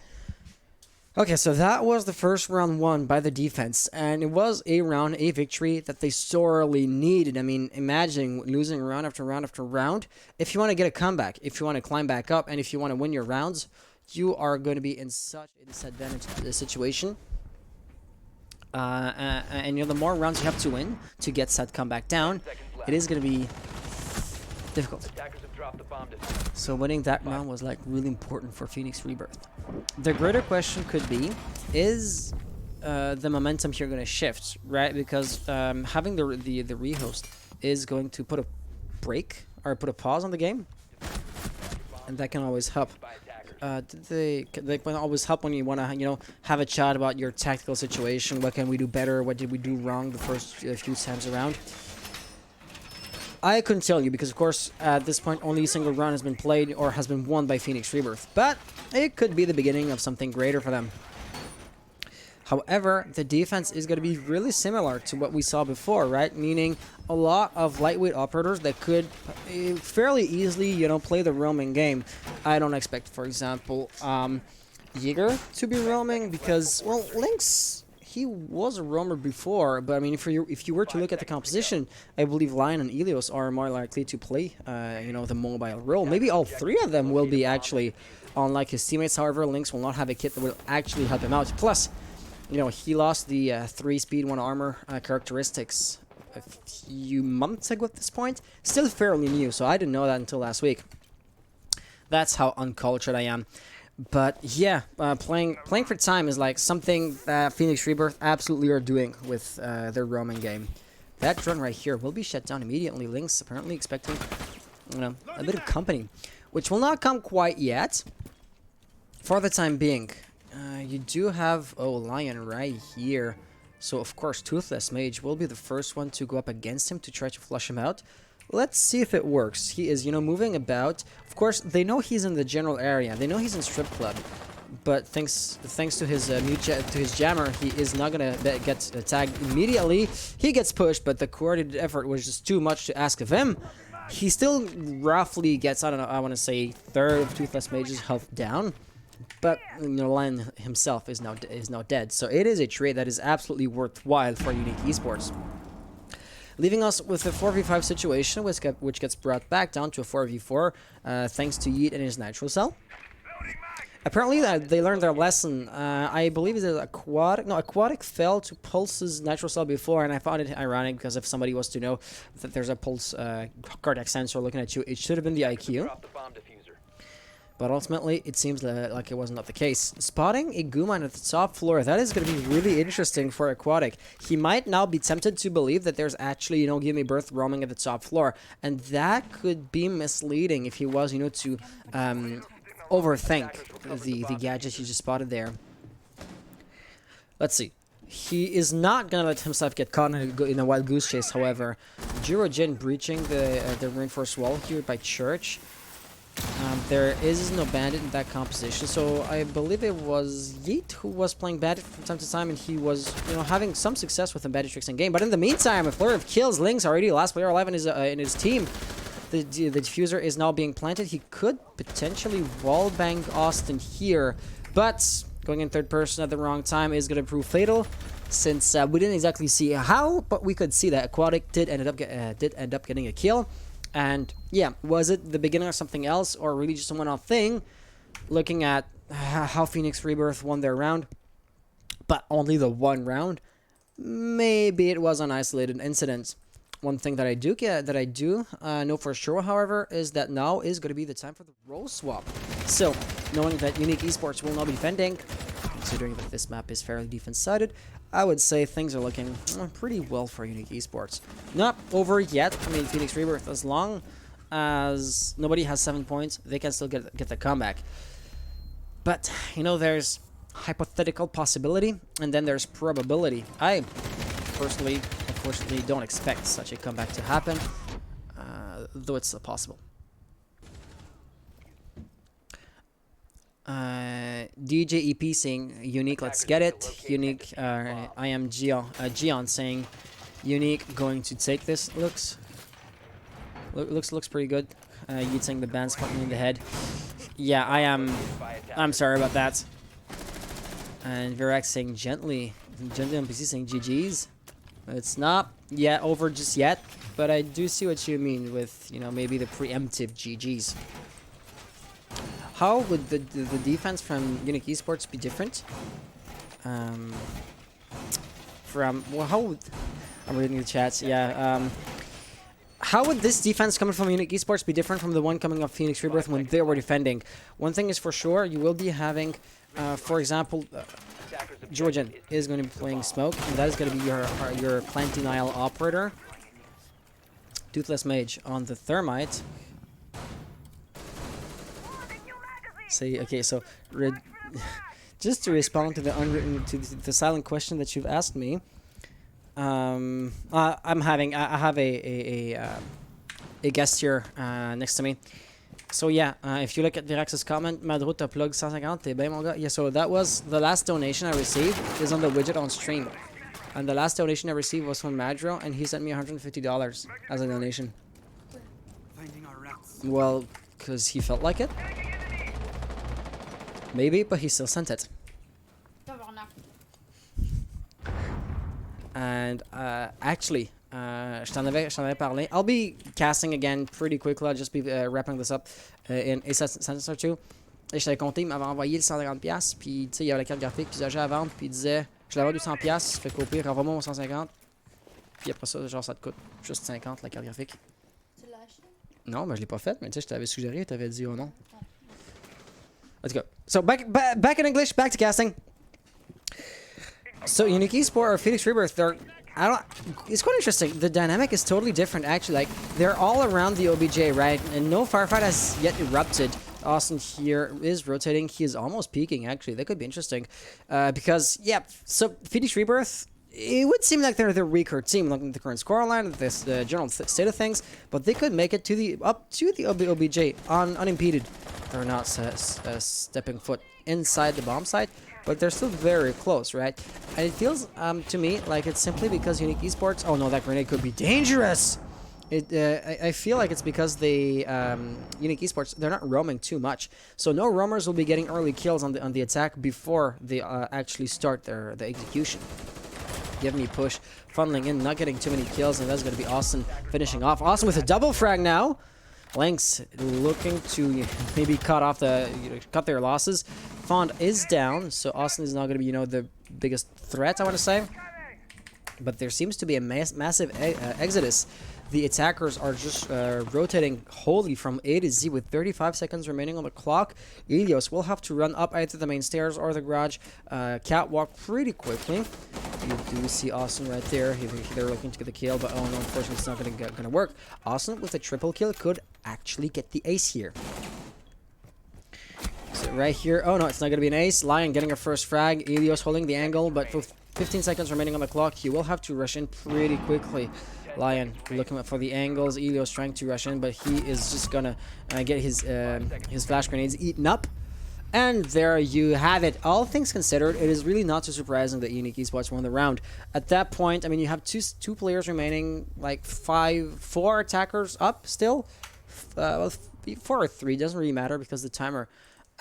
Okay, so that was the first round won by the defense, and it was a victory that they sorely needed. I mean, imagine losing round after round after round. If you want to get a comeback, if you want to climb back up, and if you want to win your rounds, you are going to be in such a disadvantaged situation. And you know, the more rounds you have to win to get set comeback down, it is going to be difficult. So winning that round was like really important for Phoenix Rebirth. The greater question could be, is the momentum here going to shift, right? Because having the rehost is going to put a break or put a pause on the game, and that can always help. They can always help when you want to, you know, have a chat about your tactical situation. What can we do better? What did we do wrong the first few times around? I couldn't tell you because, of course, at this point, only a single run has been played or has been won by Phoenix Rebirth. But it could be the beginning of something greater for them. However, the defense is going to be really similar to what we saw before, right? Meaning a lot of lightweight operators that could fairly easily, you know, play the roaming game. I don't expect, for example, Jaeger to be roaming because, well, Lynx... He was a roamer before, but I mean, if you were to look at the composition, I believe Lion and Elios are more likely to play, you know, the mobile role. Maybe all three of them will be actually, unlike his teammates. However, Lynx will not have a kit that will actually help him out. Plus, you know, he lost the 3 speed 1 armor characteristics a few months ago at this point. Still fairly new, so I didn't know that until last week. That's how uncultured I am. But yeah, playing for time is like something that Phoenix Rebirth absolutely are doing with their roaming game. That drone right here will be shut down immediately. Lynx apparently expecting, you know, a bit of company, which will not come quite yet. For the time being, you do have Lion right here, so of course Toothless Mage will be the first one to go up against him to try to flush him out. Let's see if it works. He is, you know, moving about. Of course, they know he's in the general area. They know he's in strip club, but thanks to his jammer, he is not gonna get tagged immediately. He gets pushed, but the coordinated effort was just too much to ask of him. He still roughly gets, I don't know, I want to say third of Toothless Mage's health down, but you know, Lion himself is now dead. So it is a trade that is absolutely worthwhile for Uniique Esports. Leaving us with a 4v5 situation, which gets brought back down to a 4v4, thanks to Yeet and his Nitro Cell. Apparently, they learned their lesson. I believe it's Aquatic fell to Pulse's Nitro Cell before, and I found it ironic because if somebody was to know that there's a Pulse cardiac sensor looking at you, it should have been the IQ. But ultimately, it seems like it was not the case. Spotting a Guman at the top floor, that is going to be really interesting for Aquatic. He might now be tempted to believe that there's actually, you know, Give Me Birth roaming at the top floor. And that could be misleading if he was, you know, to overthink the gadgets you just spotted there. Let's see. He is not going to let himself get caught in a wild goose chase, however. Jirojin breaching the reinforced wall here by Church. There is no bandit in that composition, so I believe it was Yeet who was playing bandit from time to time, and he was, you know, having some success with the bandit tricks in game. But in the meantime, a flurry of kills. Lynx already last player alive in his team. The diffuser is now being planted. He could potentially wallbang Austin here, but going in third person at the wrong time is going to prove fatal, since we didn't exactly see how, but we could see that Aquatic did end up getting a kill. And yeah, was it the beginning of something else, or really just a one-off thing? Looking at how Phoenix Rebirth won their round, but only the one round, maybe it was an isolated incident. One thing that I do know for sure, however, is that now is going to be the time for the role swap. So, knowing that Uniique Esports will not be defending, considering that this map is fairly defense-sided, I would say things are looking pretty well for Uniique Esports. Not over yet. I mean, Phoenix Rebirth, as long as nobody has 7 points, they can still get the comeback. But, you know, there's hypothetical possibility, and then there's probability. I personally, unfortunately, don't expect such a comeback to happen, though it's still possible. DJ EP saying Uniique, let's get it. Uniique, I am Gion saying Uniique going to take this. Looks pretty good. You'd saying the band's fucking in the head. Yeah, I'm sorry about that. And Virax saying gently on PC saying GG's. It's not yet over just yet, but I do see what you mean with, you know, maybe the preemptive GG's. How would the defense from Uniique Esports be different? I'm reading the chats. Yeah. How would this defense coming from Uniique Esports be different from the one coming off Phoenix Rebirth when they were defending? One thing is for sure, you will be having, for example, Georgian is going to be playing Smoke, and that is going to be your plant denial operator. Toothless Mage on the Thermite. Okay, so just to respond to the silent question that you've asked me, I have a guest here next to me. So yeah, if you look at Virax's comment, Madro t'as plug 150, t'es bien mon gars. Yeah, so that was the last donation I received is on the widget on stream. And the last donation I received was from Madro, and he sent me $150 as a donation. Well, because he felt like it. Maybe, but he still sent it. And actually, je t'en avais parlé. I'll be casting again pretty quickly. I'll just be wrapping this up in a sentence or two. Et je t'avais compté, il m'avait envoyé le 150$, puis tu sais, il y avait la carte graphique, puis j'ai à vendre, puis il disait, je l'avais 200$, fait qu'au pire, envoie-moi mon 150$, puis après ça, genre, ça te coûte juste 50$ la carte graphique. Tu l'as acheté? Non, ben je l'ai pas fait, mais tu sais, je t'avais suggéré, tu t'avais dit oh non. Let's go. So back in English, back to casting. So Uniique Esports or Phoenix Rebirth, it's quite interesting. The dynamic is totally different actually. Like they're all around the OBJ, right? And no firefight has yet erupted. Austin here is rotating. He is almost peaking actually. That could be interesting. Because yeah, so Phoenix Rebirth, it would seem like they're the weaker team, looking at the current scoreline, the general state of things, but they could make it to up to the OBJ unimpeded. They're not stepping foot inside the bomb site, but they're still very close, right? And it feels to me like it's simply because Uniique Esports. Oh no, that grenade could be dangerous. I feel like it's because the Uniique Esports, they're not roaming too much, so no roamers will be getting early kills on the attack before they actually start the execution. Give me push, funneling in, not getting too many kills, and that's going to be Austin finishing off. Austin with a double frag now. Lynx looking to maybe cut their losses. Fond is down, so Austin is not going to be, you know, the biggest threat, I want to say. But there seems to be a massive exodus. The attackers are just rotating wholly from A to Z with 35 seconds remaining on the clock. Elios will have to run up either the main stairs or the garage catwalk pretty quickly. You do see Austin right there. They're looking to get the kill, but oh no, unfortunately it's not going to work. Austin with a triple kill could actually get the ace here. So right here, oh no, it's not going to be an ace. Lion getting a first frag. Elios holding the angle, but with 15 seconds remaining on the clock, he will have to rush in pretty quickly. Lion looking for the angles. Elios trying to rush in, but he is just gonna get his flash grenades eaten up. And there you have it. All things considered, it is really not too surprising that Uniique Esports won the round. At that point, I mean, you have two players remaining, like four attackers up still. Well, 4 or 3 doesn't really matter because the timer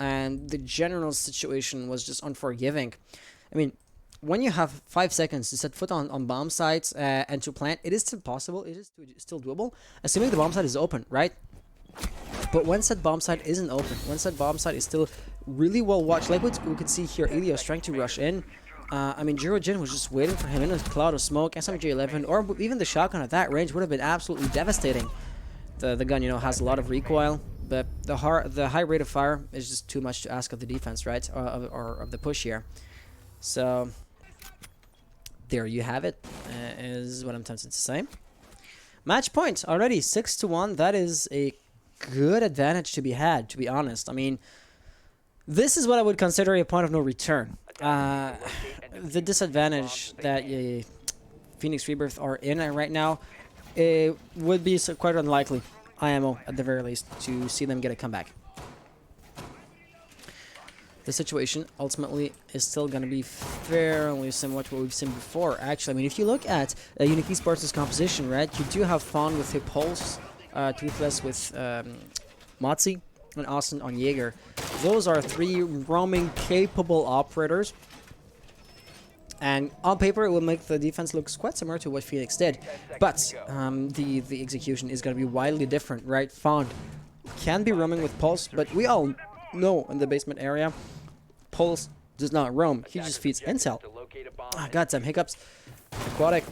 and the general situation was just unforgiving. I mean, when you have 5 seconds to set foot on bomb sites and to plant, it is still possible. It is still doable, assuming the bomb site is open, right? But when said bomb site isn't open, when said bomb site is still really well watched, like what we could see here, Ilios trying to rush in. I mean, Jirojin was just waiting for him in a cloud of smoke. SMG-11 or even the shotgun at that range would have been absolutely devastating. The gun, you know, has a lot of recoil, but the high rate of fire is just too much to ask of the defense, right? Or of the push here. So there you have it, is what I'm tempted to say. Match point already 6-1. That is a good advantage to be had, to be honest. I mean, this is what I would consider a point of no return. The disadvantage that Phoenix Rebirth are in right now, it would be quite unlikely, IMO at the very least, to see them get a comeback. The situation ultimately is still going to be fairly similar to what we've seen before. Actually, I mean, if you look at Uniique Esports' composition, right, you do have Fawn with Hip Pulse, Toothless with Motzi, and Austin on Jaeger. Those are 3 roaming capable operators. And on paper, it will make the defense look quite similar to what Phoenix did. But the execution is going to be wildly different, right? Fawn can be roaming with Pulse, but we all know in the basement area, Pulse does not roam. He just feeds intel. Got some hiccups. Aquatic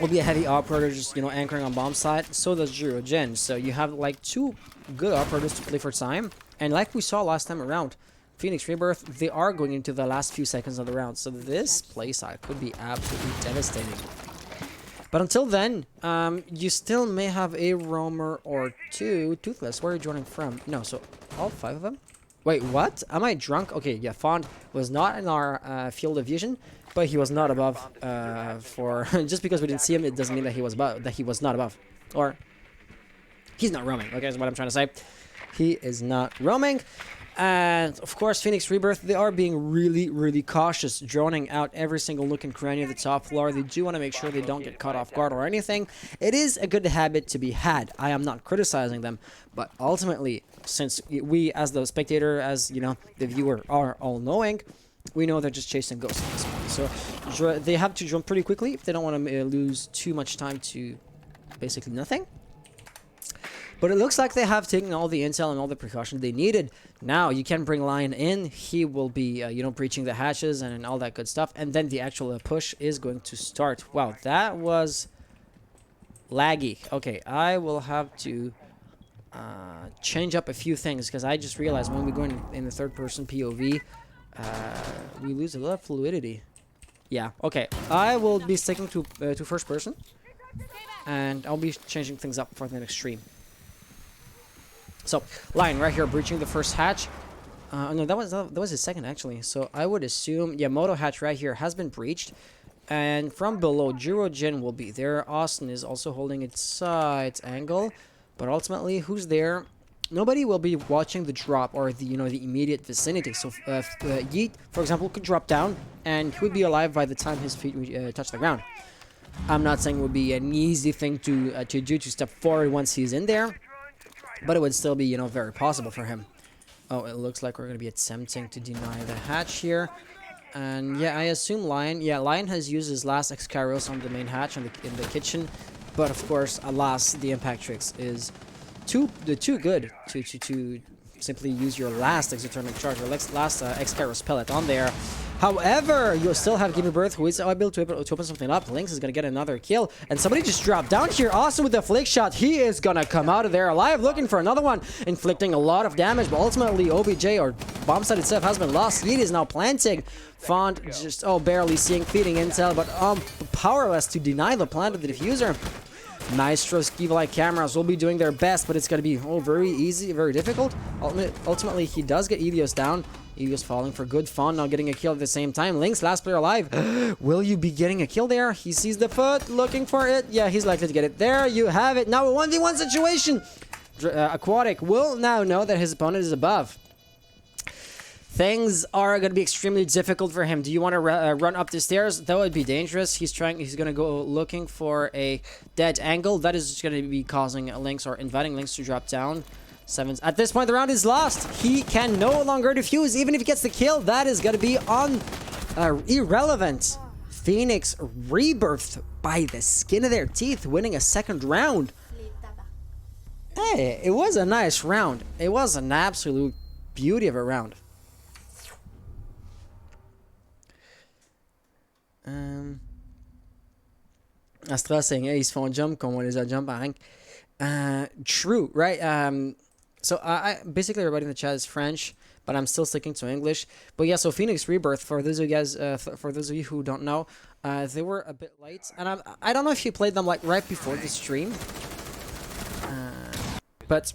will be a heavy operator, just, you know, anchoring on bomb site. So does Jirojin. So you have like 2 good operators to play for time. And like we saw last time around, Phoenix Rebirth, they are going into the last few seconds of the round. So this playside could be absolutely devastating. But until then, you still may have a roamer or 2. Toothless, where are you joining from? No, so all 5 of them? Wait, what? Am I drunk? Okay, yeah, Fond was not in our field of vision, but he was not above for... just because we didn't see him, it doesn't mean that he was above, that he was not above. Or, he's not roaming, okay, is what I'm trying to say. He is not roaming. And, of course, Phoenix Rebirth, they are being really, really cautious, droning out every single nook and cranny of the top floor. They do want to make sure they don't get caught off guard or anything. It is a good habit to be had. I am not criticizing them. But ultimately, since we, as the spectator, as, you know, the viewer, are all knowing, we know they're just chasing ghosts at this point. So they have to jump pretty quickly if they don't want to lose too much time to basically nothing. But it looks like they have taken all the intel and all the precautions they needed. Now, you can bring Lion in. He will be, you know, breaching the hatches and all that good stuff. And then the actual push is going to start. Wow, that was laggy. Okay, I will have to change up a few things because I just realized when we go in the third-person POV, we lose a lot of fluidity. Yeah, okay. I will be sticking to first person. And I'll be changing things up for the next stream. So, Lion right here breaching the first hatch. No, that was his second actually. So I would assume, yeah, Moto hatch right here has been breached. And from below, Jirojin will be there. Austin is also holding its angle. But ultimately, who's there? Nobody will be watching the drop or the, you know, the immediate vicinity. So Yeet, for example, could drop down and he would be alive by the time his feet touch the ground. I'm not saying it would be an easy thing to do to step forward once he's in there. But it would still be, you know, very possible for him. Oh, it looks like we're going to be attempting to deny the hatch here. And yeah, I assume Lion... Yeah, Lion has used his last X-Kairos on the main hatch in the kitchen. But of course, alas, the impact tricks is too good to simply use your last exothermic charge or last X-Kairos pellet on there. However, you still have Rebirth who is able to open something up. Lynx is going to get another kill. And somebody just dropped down here. Austin with the flick shot. He is going to come out of there alive, looking for another one. Inflicting a lot of damage. But ultimately, OBJ or bomb site itself has been lost. Yeet is now planting. Font just, barely seeing, feeding intel. But powerless to deny the plant of the diffuser. Maestro Ski-like cameras will be doing their best, but it's going to be very easy, very difficult. Ultimately, he does get Ilios down. Ilios falling for good. Fawn now getting a kill at the same time. Lynx, last player alive. Will you be getting a kill there? He sees the foot, looking for it. Yeah, he's likely to get it. There you have it. Now a 1v1 situation. Aquatic will now know that his opponent is above. Things are going to be extremely difficult for him. Do you want to run up the stairs? That would be dangerous. He's going to go looking for a dead angle. That is just going to be causing Lynx or inviting Lynx to drop down. Sevens. At this point, the round is lost. He can no longer defuse. Even if he gets the kill, that is going to be on irrelevant. Phoenix Rebirth by the skin of their teeth, winning a second round. Hey, it was a nice round. It was an absolute beauty of a round. Astra saying, hey, ils se font jump comme on les a jump en rank. True, right? So I basically everybody in the chat is French, but I'm still sticking to English. But yeah, so Phoenix Rebirth, for those of you guys, for those of you who don't know, they were a bit late, and I don't know if you played them like right before the stream. But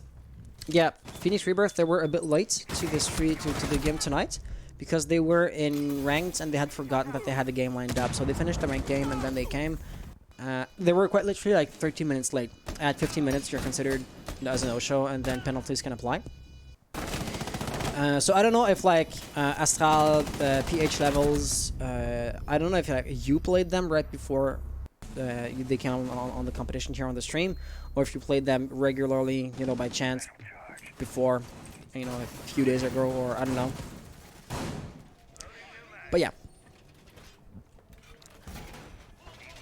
yeah, Phoenix Rebirth, they were a bit late to the game tonight because they were in ranked and they had forgotten that they had the game lined up. So they finished the ranked game and then they came. They were quite literally like 13 minutes late. At 15 minutes, you're considered as an no-show, and then penalties can apply. So I don't know if like Astral, PH levels, I don't know if like you played them right before they came on the competition here on the stream, or if you played them regularly, you know, by chance before, you know, a few days ago, or I don't know. But yeah.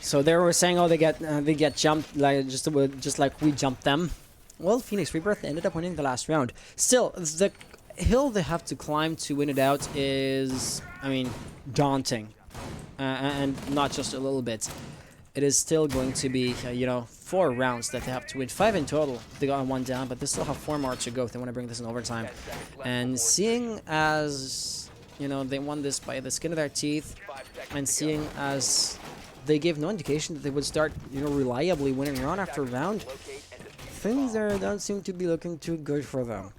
So they were saying, oh, they get jumped like just like we jumped them. Well, Phoenix Rebirth ended up winning the last round. Still, the hill they have to climb to win it out is, I mean, daunting, and not just a little bit. It is still going to be, you know, 4 rounds that they have to win. 5 in total. They got 1 down, but they still have 4 more to go if they want to bring this in overtime. And seeing as, you know, they won this by the skin of their teeth, and seeing as they gave no indication that they would start, you know, reliably winning round after round, things don't seem to be looking too good for them.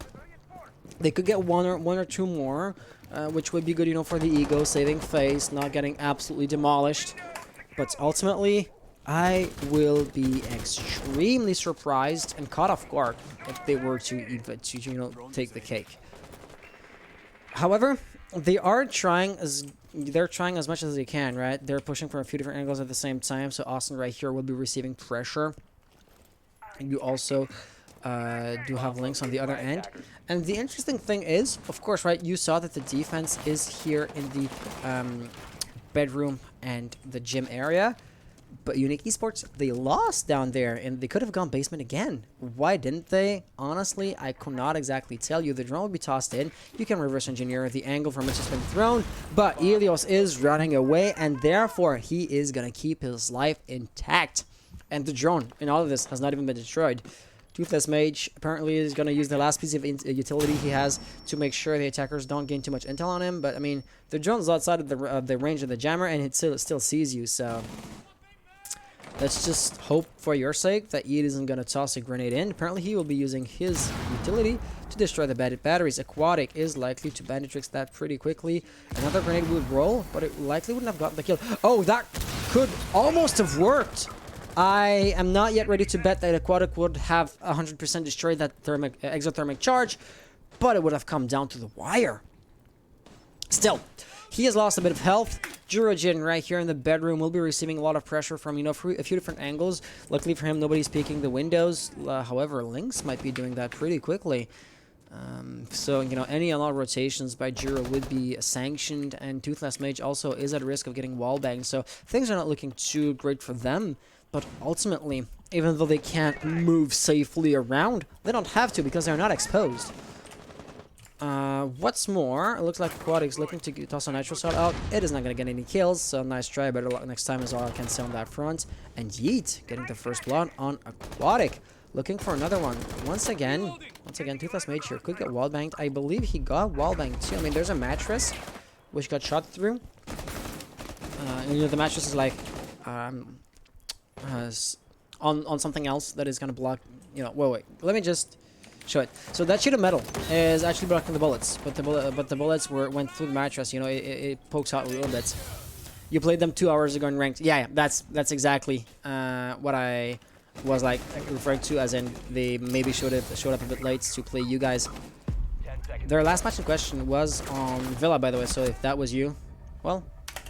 They could get one or two more, which would be good, you know, for the ego, saving face, not getting absolutely demolished. But ultimately, I will be extremely surprised and caught off guard if they were to you know, take the cake. However, they're trying as much as they can, right? They're pushing from a few different angles at the same time. So Austin right here will be receiving pressure. And you also do have links on the other end. And the interesting thing is, of course, right, you saw that the defense is here in the bedroom and the gym area. But Uniique Esports, they lost down there, and they could have gone basement again. Why didn't they? Honestly, I could not exactly tell you. The drone will be tossed in. You can reverse engineer the angle from which it's been thrown, but Ilios is running away, and therefore he is going to keep his life intact. And the drone in all of this has not even been destroyed. Toothless Mage apparently is going to use the last piece of utility he has to make sure the attackers don't gain too much intel on him. But, I mean, the drone's outside of the range of the jammer, and it still sees you, so let's just hope for your sake that Eid isn't going to toss a grenade in. Apparently, he will be using his utility to destroy the batteries. Aquatic is likely to Banditrix that pretty quickly. Another grenade would roll, but it likely wouldn't have gotten the kill. Oh, that could almost have worked. I am not yet ready to bet that Aquatic would have 100% destroyed that exothermic charge, but it would have come down to the wire. Still, he has lost a bit of health. Jurojin right here in the bedroom will be receiving a lot of pressure from, you know, a few different angles. Luckily for him, nobody's peeking the windows. However, Lynx might be doing that pretty quickly. So, you know, any and all rotations by Juro would be sanctioned, and Toothless Mage also is at risk of getting wallbanged. So things are not looking too great for them. But ultimately, even though they can't move safely around, they don't have to because they're not exposed. What's more, it looks like Aquatic's looking to toss a Nitro Shot out. It is not going to get any kills, so nice try. Better luck next time is all I can say on that front. And Yeet getting the first blood on Aquatic. Looking for another one. Once again, Toothless Mage here could get wallbanged. I believe he got wallbanged too. I mean, there's a mattress which got shot through. And, you know, the mattress is like on something else that is gonna block, you know. Wait, let me just show it. So that sheet of metal is actually blocking the bullets, but the bullets went through the mattress. You know, it pokes out a little bit. You played them 2 hours ago in ranked. Yeah, that's exactly what I was like referring to, as in they maybe showed up a bit late to play you guys. Their last match in question was on Villa, by the way. So if that was you, well,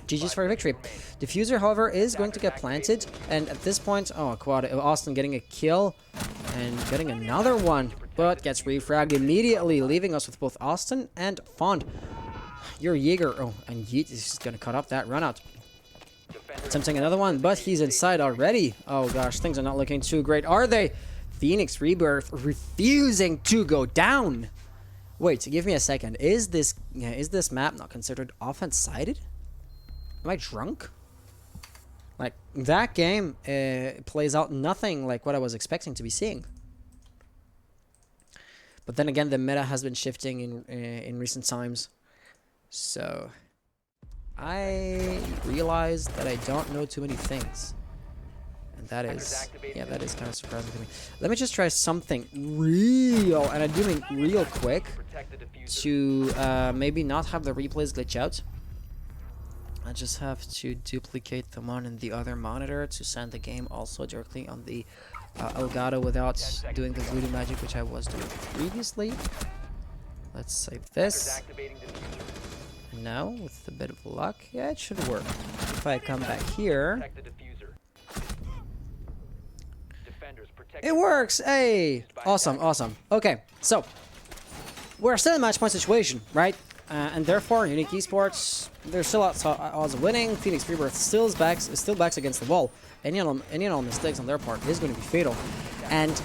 GG's for a victory. Diffuser, however, is going to get planted, and at this point, oh, Austin getting a kill and getting another one. but gets refragged immediately, leaving us with both Austin and Fond. Your Jaeger, oh, and Yeet is just gonna cut up that run out. Attempting another one, but he's inside already. Oh gosh, things are not looking too great, are they? Phoenix Rebirth refusing to go down. Wait, give me a second. Is this map not considered offense-sided? Am I drunk? Like, that game plays out nothing like what I was expecting to be seeing. But then again, the meta has been shifting in recent times. So, I realized that I don't know too many things. And that is, yeah, that is kind of surprising to me. Let me just try something real, and I do mean real quick, to maybe not have the replays glitch out. I just have to duplicate the one in the other monitor to send the game also directly on the Elgato without doing the voodoo magic, which I was doing previously. Let's save this. And now, with a bit of luck, yeah, it should work. If I come back here, it works! Hey! Awesome, awesome. Okay, so, we're still in match point situation, right? And therefore, Uniique Esports, there's still odds of winning. Phoenix Rebirth still backs against the wall. Any mistakes on their part is going to be fatal. And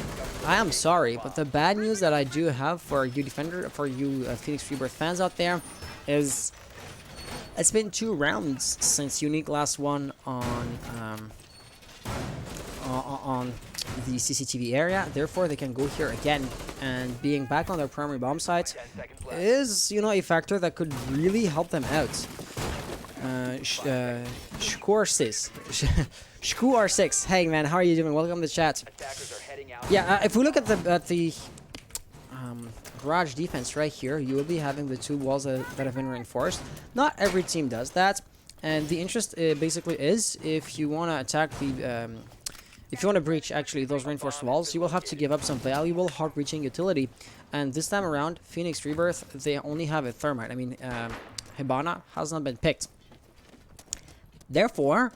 I am sorry, but the bad news that I do have for you Phoenix Rebirth fans out there is it's been 2 rounds since Uniique last won on the CCTV area. Therefore, they can go here again, and being back on their primary bomb site is, you know, a factor that could really help them out. Shku6. Hey man, how are you doing? Welcome to the chat. Yeah, if we look at the garage defense right here, you will be having the 2 walls that have been reinforced. Not every team does that, and the interest basically is if you want to attack the if you want to breach actually those reinforced walls, you will have to give up some valuable hard-reaching utility. And this time around, Phoenix Rebirth, they only have a thermite. I mean, Hibana has not been picked. Therefore,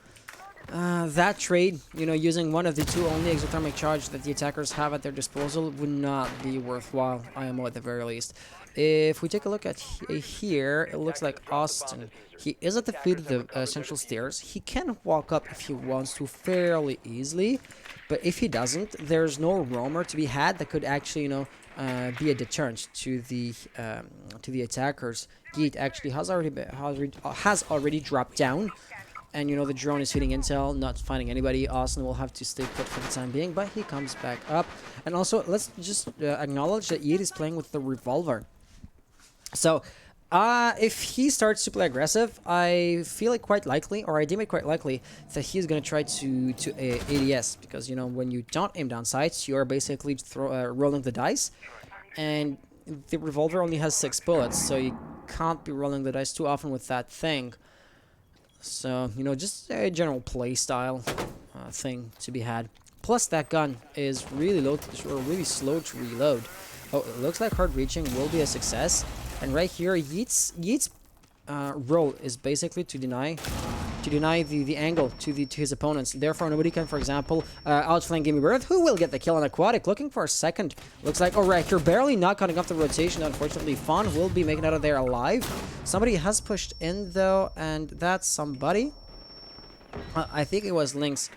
that trade, you know, using one of the 2 only exothermic charge that the attackers have at their disposal would not be worthwhile, IMO at the very least. If we take a look at here, it looks like Austin. He is at the foot of the central stairs. He can walk up if he wants to fairly easily, but if he doesn't, there's no roamer to be had that could actually, you know, be a deterrent to the attackers. Yeet actually has already dropped down. And, you know, the drone is hitting intel, not finding anybody. Austin will have to stay put for the time being, but he comes back up. And also, let's just acknowledge that Yeet is playing with the revolver. So, if he starts to play aggressive, I feel it quite likely, or I deem it quite likely, that he's going to try to ADS. Because, you know, when you don't aim down sights, you're basically rolling the dice. And the revolver only has 6 bullets, so you can't be rolling the dice too often with that thing. So, you know, just a general play style thing to be had. Plus, that gun is really slow to reload. Oh, it looks like hard reaching will be a success. And right here, Yeet's role is basically to deny the angle to his opponents. Therefore, nobody can, for example, outflank Rebirth, who will get the kill on Aquatic, looking for a second. Looks like, alright, you're barely not cutting off the rotation. Unfortunately, Fawn will be making it out of there alive. Somebody has pushed in, though, and that's somebody. I think it was Lynx,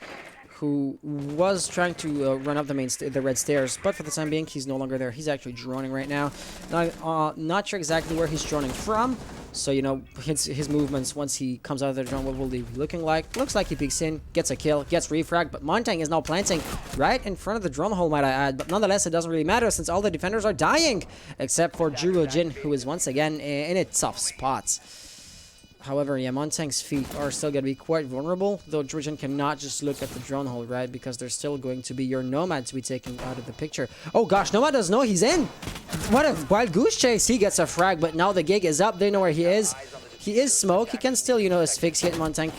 who was trying to run up the red stairs, but for the time being, he's no longer there. He's actually droning right now. Not sure exactly where he's droning from, so, you know, his movements once he comes out of the drone, what will he be looking like? Looks like he peeks in, gets a kill, gets refragged, but Montang is now planting right in front of the drone hole, might I add. But nonetheless, it doesn't really matter since all the defenders are dying, except for Juro Jin, who is once again in a tough spot. However, yeah, Montang's feet are still going to be quite vulnerable, though Jurgen cannot just look at the drone hole, right? Because there's still going to be your Nomad to be taken out of the picture. Oh gosh, Nomad doesn't know he's in! What a wild goose chase! He gets a frag, but now the gig is up. They know where he is. He is smoke. He can still, you know, asphyxiate Montang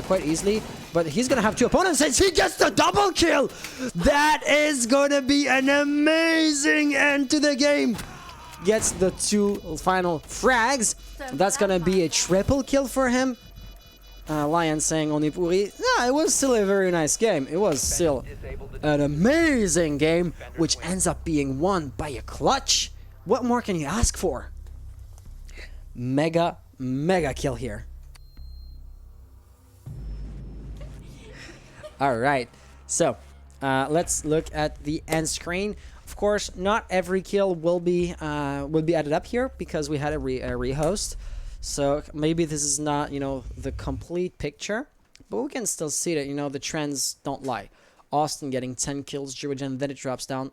quite easily. But he's going to have 2 opponents and he gets the double kill! That is going to be an amazing end to the game! Gets the 2 final frags. That's gonna be a triple kill for him. Lion saying Onipuri. No, it was still a very nice game. It was still an amazing game, which ends up being won by a clutch. What more can you ask for? Mega kill here. All right, so let's look at the end screen. Of course, not every kill will be added up here because we had a rehost. So maybe this is not, the complete picture, but we can still see that, the trends don't lie. Austin getting 10 kills, Jurigen, then it drops down.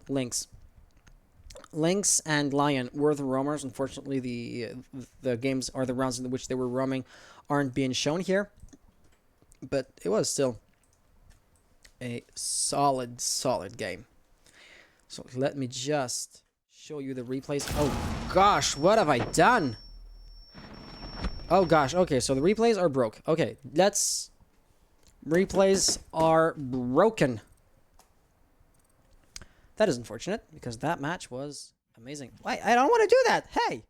Lynx and Lion were the roamers. Unfortunately, the games or the rounds in which they were roaming aren't being shown here, but it was still a solid game. So let me just show you the replays. Oh gosh, what have I done? Oh gosh, okay, so the replays are broke. Okay, replays are broken. That is unfortunate, because that match was amazing. Why? I don't want to do that! Hey!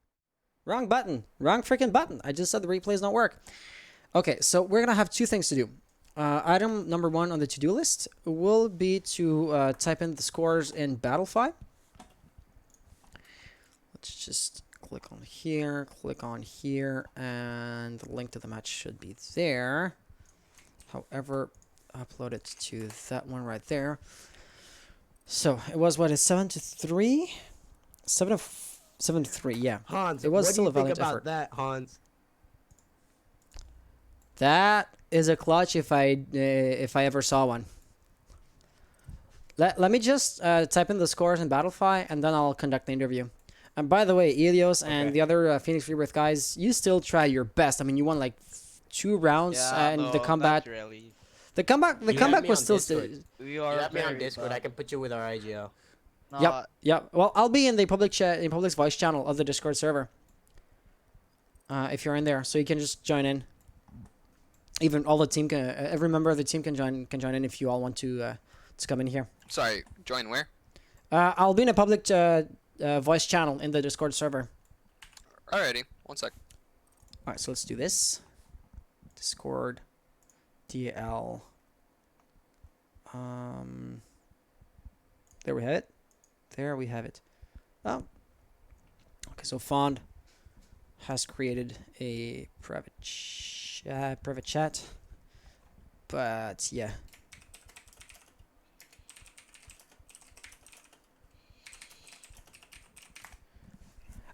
Wrong button. Wrong freaking button. I just said the replays don't work. Okay, so we're gonna have two things to do. Item number 1 on the to-do list will be to type in the scores in Battlefy. Let's just click on here, and the link to the match should be there. However, upload it to that one right there. So it was what, a 7-3? 7-3, yeah. Hans, it was what still do you a valiant think about effort. that, Hans? That is a clutch if I ever saw one. Let me just type in the scores in Battlefy, and then I'll conduct the interview. And by the way, Elios and the other Phoenix Rebirth guys, you still try your best. I mean, you won like 2 rounds, and the combat. Not really. The comeback was still. We You are have me on very Discord. bad. I can put you with our IGL. No, Yep. Well, I'll be in the public chat, in public's voice channel of the Discord server. If you're in there, so you can just join in. Even all the team can, every member of the team can join in if you all want to come in here. Sorry, join where? I'll be in a public voice channel in the Discord server. Alrighty, 1 sec. All right, so let's do this. Discord, DAL. There we have it. Oh. Okay, so Fond has created a private chat. But yeah.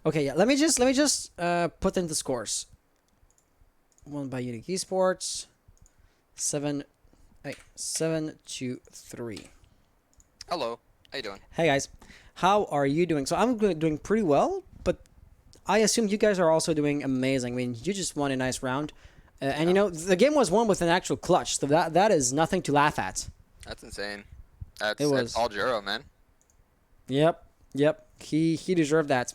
Okay, yeah. Let me just put in the scores. Won by Uniique Esports. 7-3. Hello, how you doing? Hey guys, how are you doing? So I'm doing pretty well, but I assume you guys are also doing amazing. I mean, you just won a nice round, and the game was won with an actual clutch. So that is nothing to laugh at. That's insane. That's was. all Juro, man. Yep. He deserved that.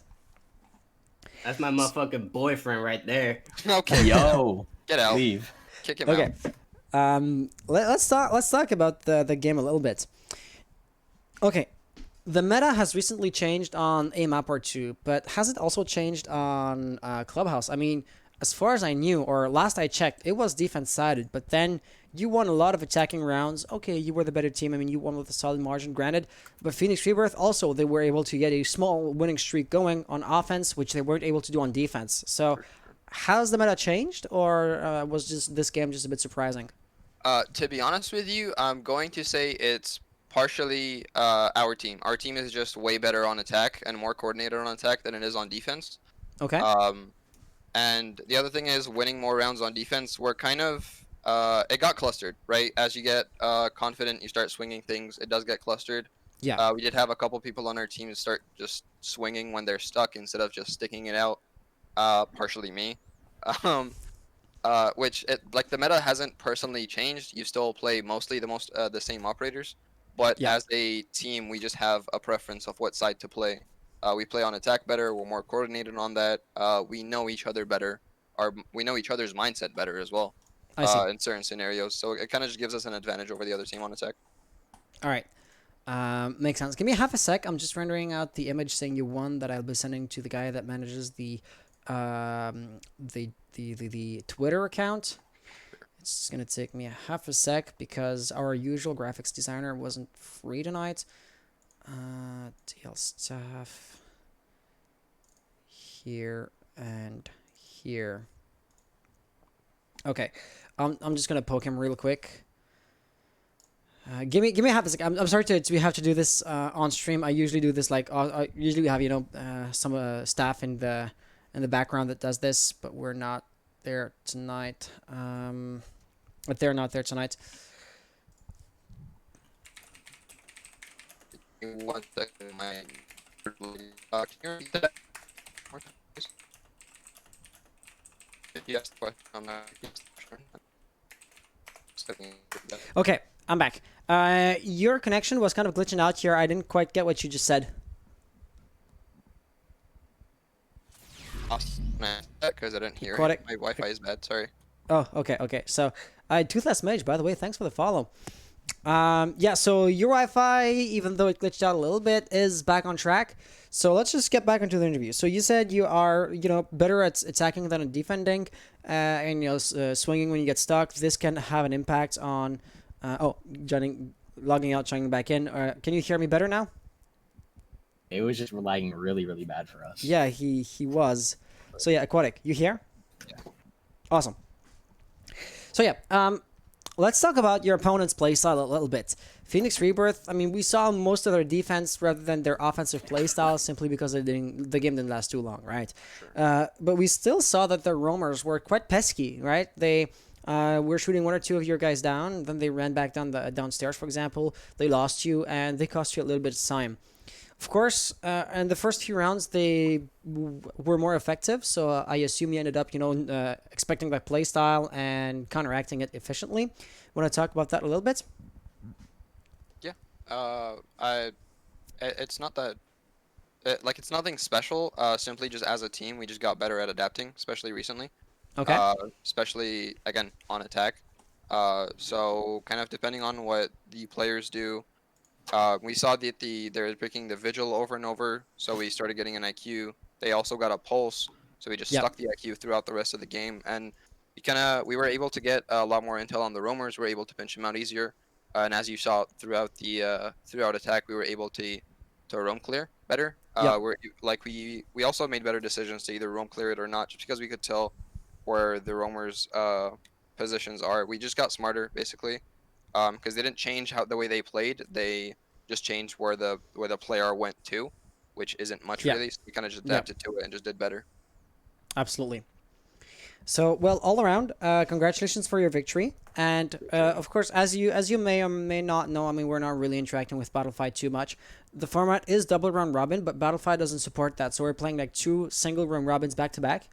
That's my motherfucking boyfriend right there. Okay. Yo, Get out. leave. Kick him Okay. out. Let's talk about the game a little bit. Okay, the meta has recently changed on a map or two, but has it also changed on Clubhouse? I mean, as far as I knew, or last I checked, it was defense-sided, but then you won a lot of attacking rounds. Okay, you were the better team. I mean, you won with a solid margin, granted. But Phoenix Rebirth also, they were able to get a small winning streak going on offense, which they weren't able to do on defense. So, has the meta changed, or was just this game just a bit surprising? To be honest with you, I'm going to say it's partially our team. Our team is just way better on attack and more coordinated on attack than it is on defense. Okay. And the other thing is winning more rounds on defense. We're kind of it got clustered, right? As you get confident, you start swinging things. It does get clustered. Yeah. We did have a couple people on our team start just swinging when they're stuck instead of just sticking it out. Partially me. Which like the meta hasn't personally changed. You still play mostly the same operators, but as a team, we just have a preference of what side to play. We play on attack better. We're more coordinated on that. We know each other better, or we know each other's mindset better as well. I see. In certain scenarios, so it kind of just gives us an advantage over the other team on attack. All right. Makes sense. Give me half a sec. I'm just rendering out the image saying you won that I'll be sending to the guy that manages the Twitter account. It's gonna take me a half a sec because our usual graphics designer wasn't free tonight. DL stuff here and here. Okay, I'm just gonna poke him real quick. Give me half a sec. I'm sorry we have to do this on stream. I usually do this like usually we have some staff in the background that does this, but we're not there tonight. But they're not there tonight. One second, my can you repeat that more time, please? If you asked the question, I'm not sure. Okay, I'm back. Your connection was kind of glitching out here. I didn't quite get what you just said. Because I didn't hear Aquatic. it. My Wi-Fi is bad. Sorry. Oh, okay. So, Toothless Mage, by the way, thanks for the follow. Yeah, so your Wi-Fi, even though it glitched out a little bit, is back on track. So let's just get back into the interview. So you said you are, better at attacking than at defending, and swinging when you get stuck. This can have an impact on. Logging out, joining back in. Can you hear me better now? It was just lagging really, really bad for us. Yeah, he was. So yeah, Aquatic, you here? Yeah. Awesome. So yeah, let's talk about your opponent's playstyle a little bit. Phoenix Rebirth, I mean, we saw most of their defense rather than their offensive playstyle simply because the game didn't last too long, right? But we still saw that their roamers were quite pesky, right? They were shooting one or two of your guys down, then they ran back downstairs, for example. They lost you, and they cost you a little bit of time. Of course, in the first few rounds, they were more effective, so I assume you ended up, expecting that playstyle and counteracting it efficiently. Want to talk about that a little bit? Yeah. It's not that. It's nothing special. Simply just as a team, we just got better at adapting, especially recently. Okay. Especially again on attack. So kind of depending on what the players do. We saw that they're picking the vigil over and over, so we started getting an IQ. They also got a pulse, so we just stuck the IQ throughout the rest of the game, and we were able to get a lot more intel on the roamers. We were able to pinch them out easier, and as you saw throughout attack, we were able to roam clear better. We also made better decisions to either roam clear it or not, just because we could tell where the roamers positions are. We just got smarter basically. Because they didn't change the way they played. They just changed where the player went to, which isn't much really. So we kind of just adapted to it and just did better. Absolutely. So, well, all around, congratulations for your victory. And of course, as you may or may not know, I mean, we're not really interacting with Battlefight too much. The format is double round robin, but Battlefight doesn't support that. So we're playing like 2 single round robins back to back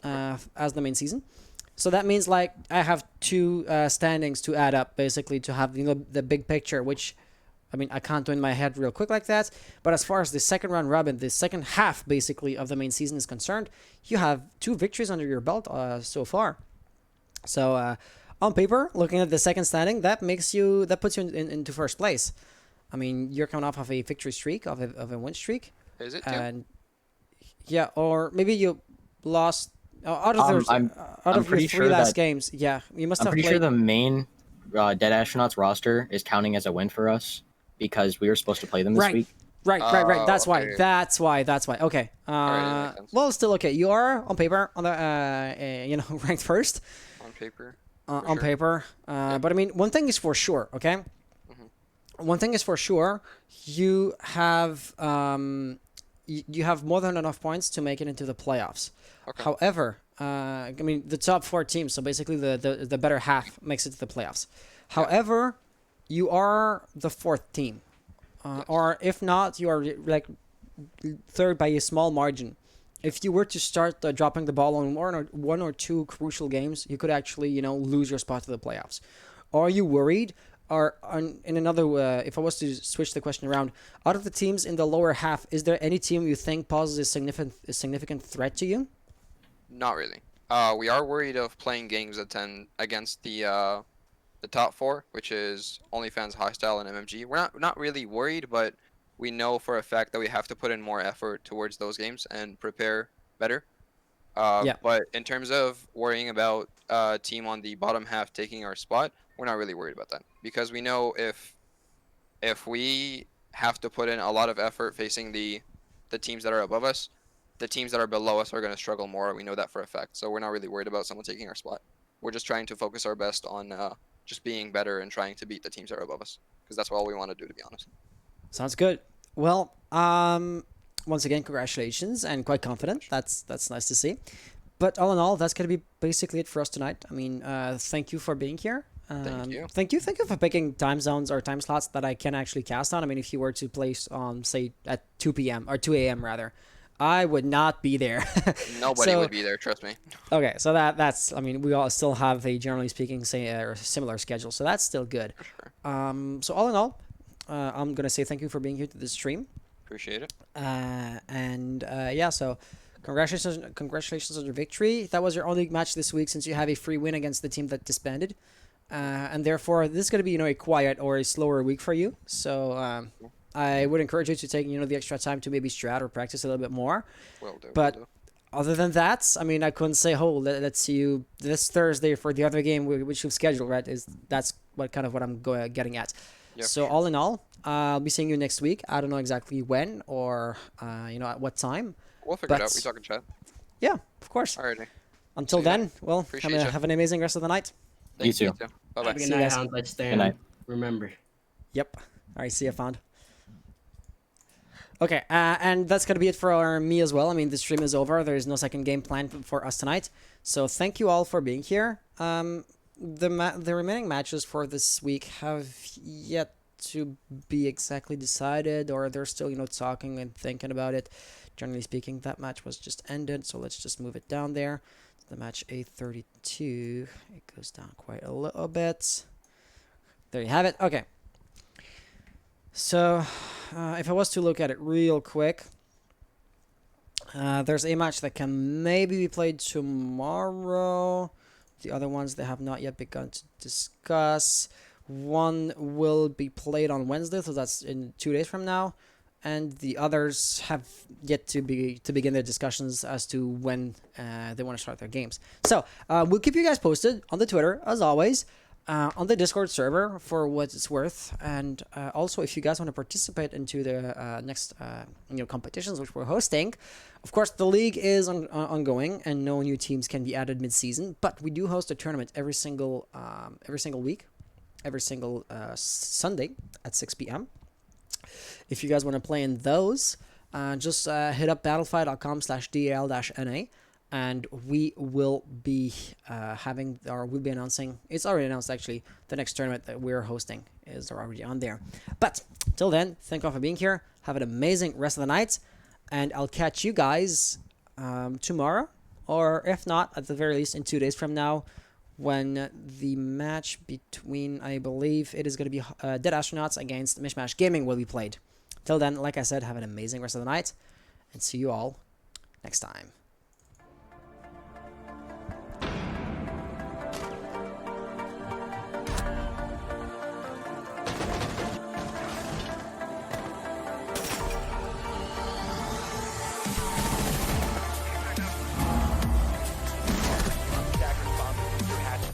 as the main season. So that means like I have 2 standings to add up basically to have the big picture, which I mean I can't do in my head real quick like that. But as far as the second round robin, the second half basically of the main season is concerned, you have 2 victories under your belt so far. So on paper, looking at the second standing, that puts you into first place. I mean you're coming off of a victory streak of a win streak. Is it? Too? And yeah, or maybe you lost. Out of your 3 last games, yeah, you must have played. I'm pretty sure the main Dead Astronauts roster is counting as a win for us because we were supposed to play them this week. Right. That's okay. why. That's why. Okay. Well, still okay. You are on paper on the ranked first. On paper. On paper. But I mean, one thing is for sure. Okay. Mm-hmm. One thing is for sure. You have you have more than enough points to make it into the playoffs. Okay. However, I mean the top 4 teams, so basically the better half makes it to the playoffs. However, you are the 4th team, or if not, you are like 3rd by a small margin. If you were to start dropping the ball on one or two crucial games, you could actually lose your spot to the playoffs. Are you worried? Or in another, if I was to switch the question around, out of the teams in the lower half, is there any team you think poses a significant threat to you? Not really. We are worried of playing games against the top 4, which is OnlyFans, Hostile, and MMG. We're not really worried, but we know for a fact that we have to put in more effort towards those games and prepare better. Yeah. But in terms of worrying about team on the bottom half taking our spot, we're not really worried about that because we know if we have to put in a lot of effort facing the teams that are above us, the teams that are below us are going to struggle more. We know that for a fact. So we're not really worried about someone taking our spot. We're just trying to focus our best on just being better and trying to beat the teams that are above us because that's all we want to do, to be honest. Sounds good. Well, once again, congratulations and quite confident. That's nice to see. But all in all, that's gonna be basically it for us tonight. I mean, thank you for being here. Thank you. Thank you for picking time zones or time slots that I can actually cast on. I mean, if you were to place on, say, at 2 p.m. or 2 a.m. rather, I would not be there. Nobody So- would be there, trust me. Okay, so that's. I mean, we all still have a generally speaking, say, or similar schedule, so that's still good. For sure. So all in all, I'm gonna say thank you for being here to this stream. Appreciate it. Yeah, so congratulations on your victory. That was your only match this week since you have a free win against the team that disbanded. And therefore, this is going to be, a quiet or a slower week for you. So I would encourage you to take, the extra time to maybe strat or practice a little bit more. Will do. But will do. other than that, I mean, I couldn't say, let's see you this Thursday for the other game which you've scheduled, right? That's what I'm getting at. Yeah, So for all in all, I'll be seeing you next week. I don't know exactly when or at what time. We'll figure it but- out. We talk in chat. Yeah, of course. Alrighty. Until See ya. then, well, Appreciate ya. have an amazing rest of the night. You Thank too. Bye Have bye. a See good you night, guys. Hound. Let's stay. Good night. Remember. Yep. All right, see you, Found. Okay, and that's going to be it for me as well. I mean, the stream is over. There is no second game planned for us tonight. So thank you all for being here. The remaining matches for this week have yet to be exactly decided, or they're still, talking and thinking about it. Generally speaking, that match was just ended, so let's just move it down there. The match A32, it goes down quite a little bit. There you have it. Okay. So, if I was to look at it real quick, there's a match that can maybe be played tomorrow. The other ones they have not yet begun to discuss. One will be played on Wednesday, so that's in 2 days from now. And the others have yet to begin their discussions as to when they want to start their games. So we'll keep you guys posted on the Twitter, as always, on the Discord server for what it's worth, and also if you guys want to participate into the next competitions which we're hosting. Of course, the league is ongoing, and no new teams can be added mid-season. But we do host a tournament every single week, every single Sunday at 6 p.m. If you guys want to play in those, just hit up battlefy.com/DAL-NA, and we will be we'll be announcing, it's already announced actually, the next tournament that we're hosting is already on there. But till then, thank you all for being here. Have an amazing rest of the night, and I'll catch you guys tomorrow, or if not, at the very least in 2 days from now, when the match between, I believe it is going to be Dead Astronauts against Mishmash Gaming will be played. Till then, like I said, have an amazing rest of the night, and see you all next time. Attackers bomb the diffuser hatch.